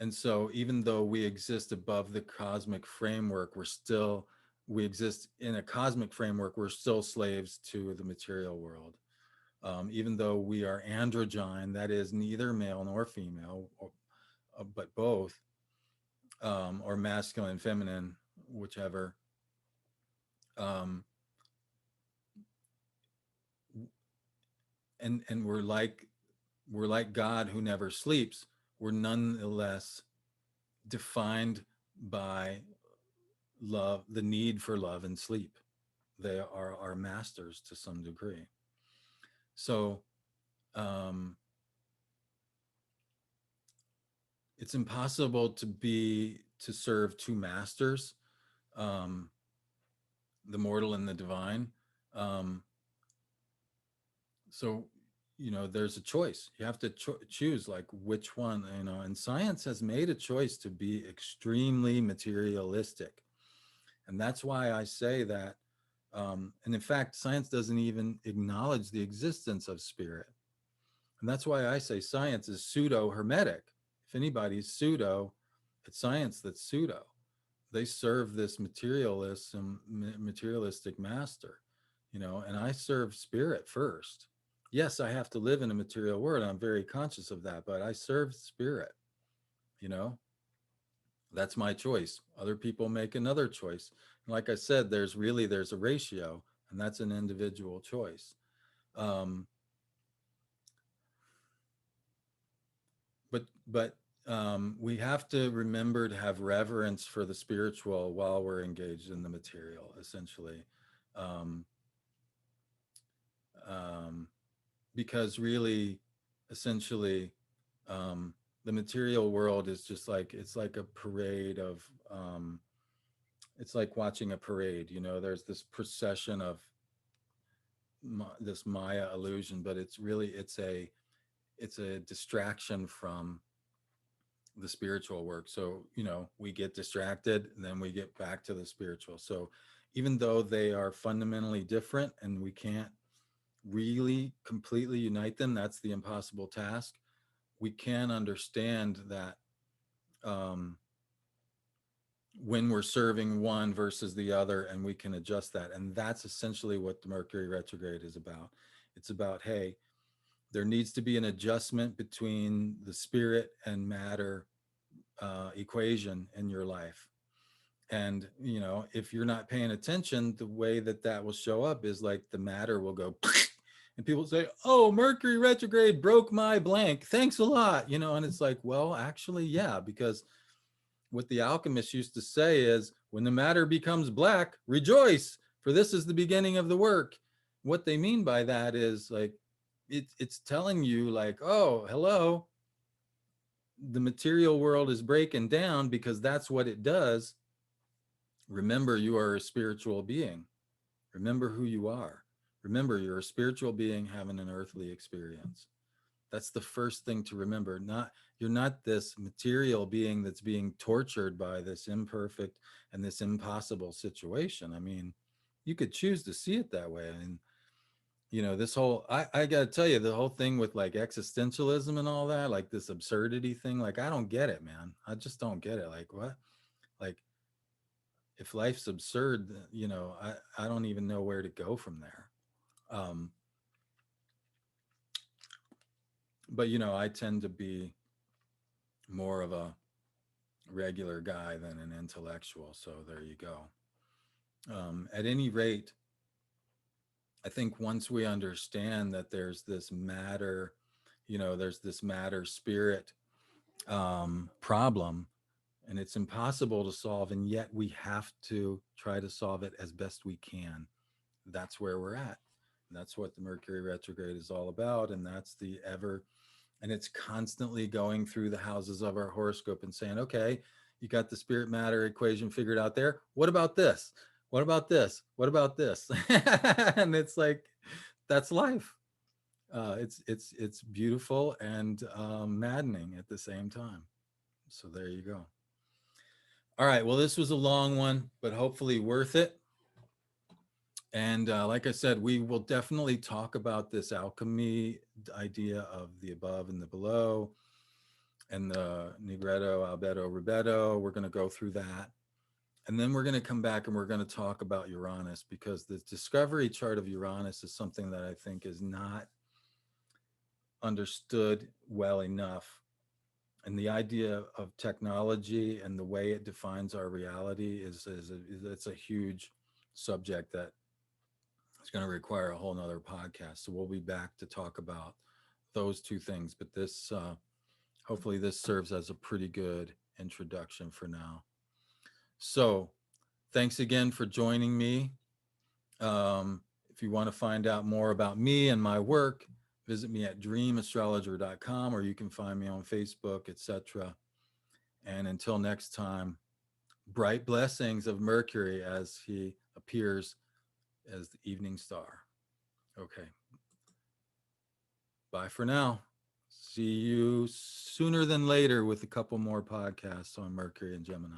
and so even though we exist above the cosmic framework, we exist in a cosmic framework, we're still slaves to the material world. Even though we are androgyne, that is neither male nor female, but both, or masculine, feminine, whichever. Um, and we're like God who never sleeps. We're nonetheless defined by love, the need for love and sleep. They are our masters to some degree. So um, it's impossible to serve two masters, um, the mortal and the divine. Um, so there's a choice. You have to choose like which one. And science has made a choice to be extremely materialistic, and that's why I say that. And in fact, science doesn't even acknowledge the existence of spirit. And that's why I say science is pseudo hermetic. If anybody's pseudo, it's science that's pseudo. They serve this materialistic master, and I serve spirit first. Yes, I have to live in a material world. I'm very conscious of that, but I serve spirit, you know, that's my choice. Other people make another choice. And like I said, there's a ratio, and that's an individual choice. Um, but we have to remember to have reverence for the spiritual while we're engaged in the material, essentially. Um, um, because really, essentially, um, the material world is just like it's like a parade of it's like watching a parade. There's this procession of this Maya illusion, but it's a distraction from the spiritual work. So we get distracted, and then we get back to the spiritual. So even though they are fundamentally different, and we can't really completely unite them, that's the impossible task. We can understand that um, when we're serving one versus the other, and we can adjust that. And that's essentially what the Mercury retrograde is about. It's about, hey, there needs to be an adjustment between the spirit and matter equation in your life. And if you're not paying attention, the way that will show up is like the matter will go and people say, oh, Mercury retrograde broke my blank, thanks a lot. And it's like, well, actually, yeah, because what the alchemists used to say is, when the matter becomes black, rejoice, for this is the beginning of the work. What they mean by that is like, it's telling you like, oh, hello, the material world is breaking down because that's what it does. Remember, you are a spiritual being. Remember who you are. Remember, you're a spiritual being having an earthly experience. That's the first thing to remember. You're not this material being that's being tortured by this imperfect and this impossible situation. I mean, you could choose to see it that way. And this whole I gotta tell you, the whole thing with like existentialism and all that, like this absurdity thing, like I don't get it, man. I just don't get it. Like what? Like if life's absurd, I don't even know where to go from there. Um, but I tend to be more of a regular guy than an intellectual. So there you go. At any rate, I think once we understand that there's this matter, there's this matter spirit problem, and it's impossible to solve, and yet we have to try to solve it as best we can. That's where we're at. That's what the Mercury retrograde is all about. And that's the ever, and it's constantly going through the houses of our horoscope and saying, okay, you got the spirit matter equation figured out there. What about this? What about this? What about this? And it's like, that's life. It's beautiful and maddening at the same time. So there you go. All right. Well, this was a long one, but hopefully worth it. And like I said, we will definitely talk about this alchemy idea of the above and the below and the Negretto, Albedo, Rubetto. We're going to go through that. And then we're going to come back and we're going to talk about Uranus, because the discovery chart of Uranus is something that I think is not understood well enough. And the idea of technology and the way it defines our reality it's a huge subject that it's going to require a whole nother podcast. So we'll be back to talk about those two things. But this, hopefully, this serves as a pretty good introduction for now. So thanks again for joining me. If you want to find out more about me and my work, visit me at dreamastrologer.com, or you can find me on Facebook, etc. And until next time, bright blessings of Mercury as he appears as the evening star. Okay. Bye for now. See you sooner than later with a couple more podcasts on Mercury and Gemini.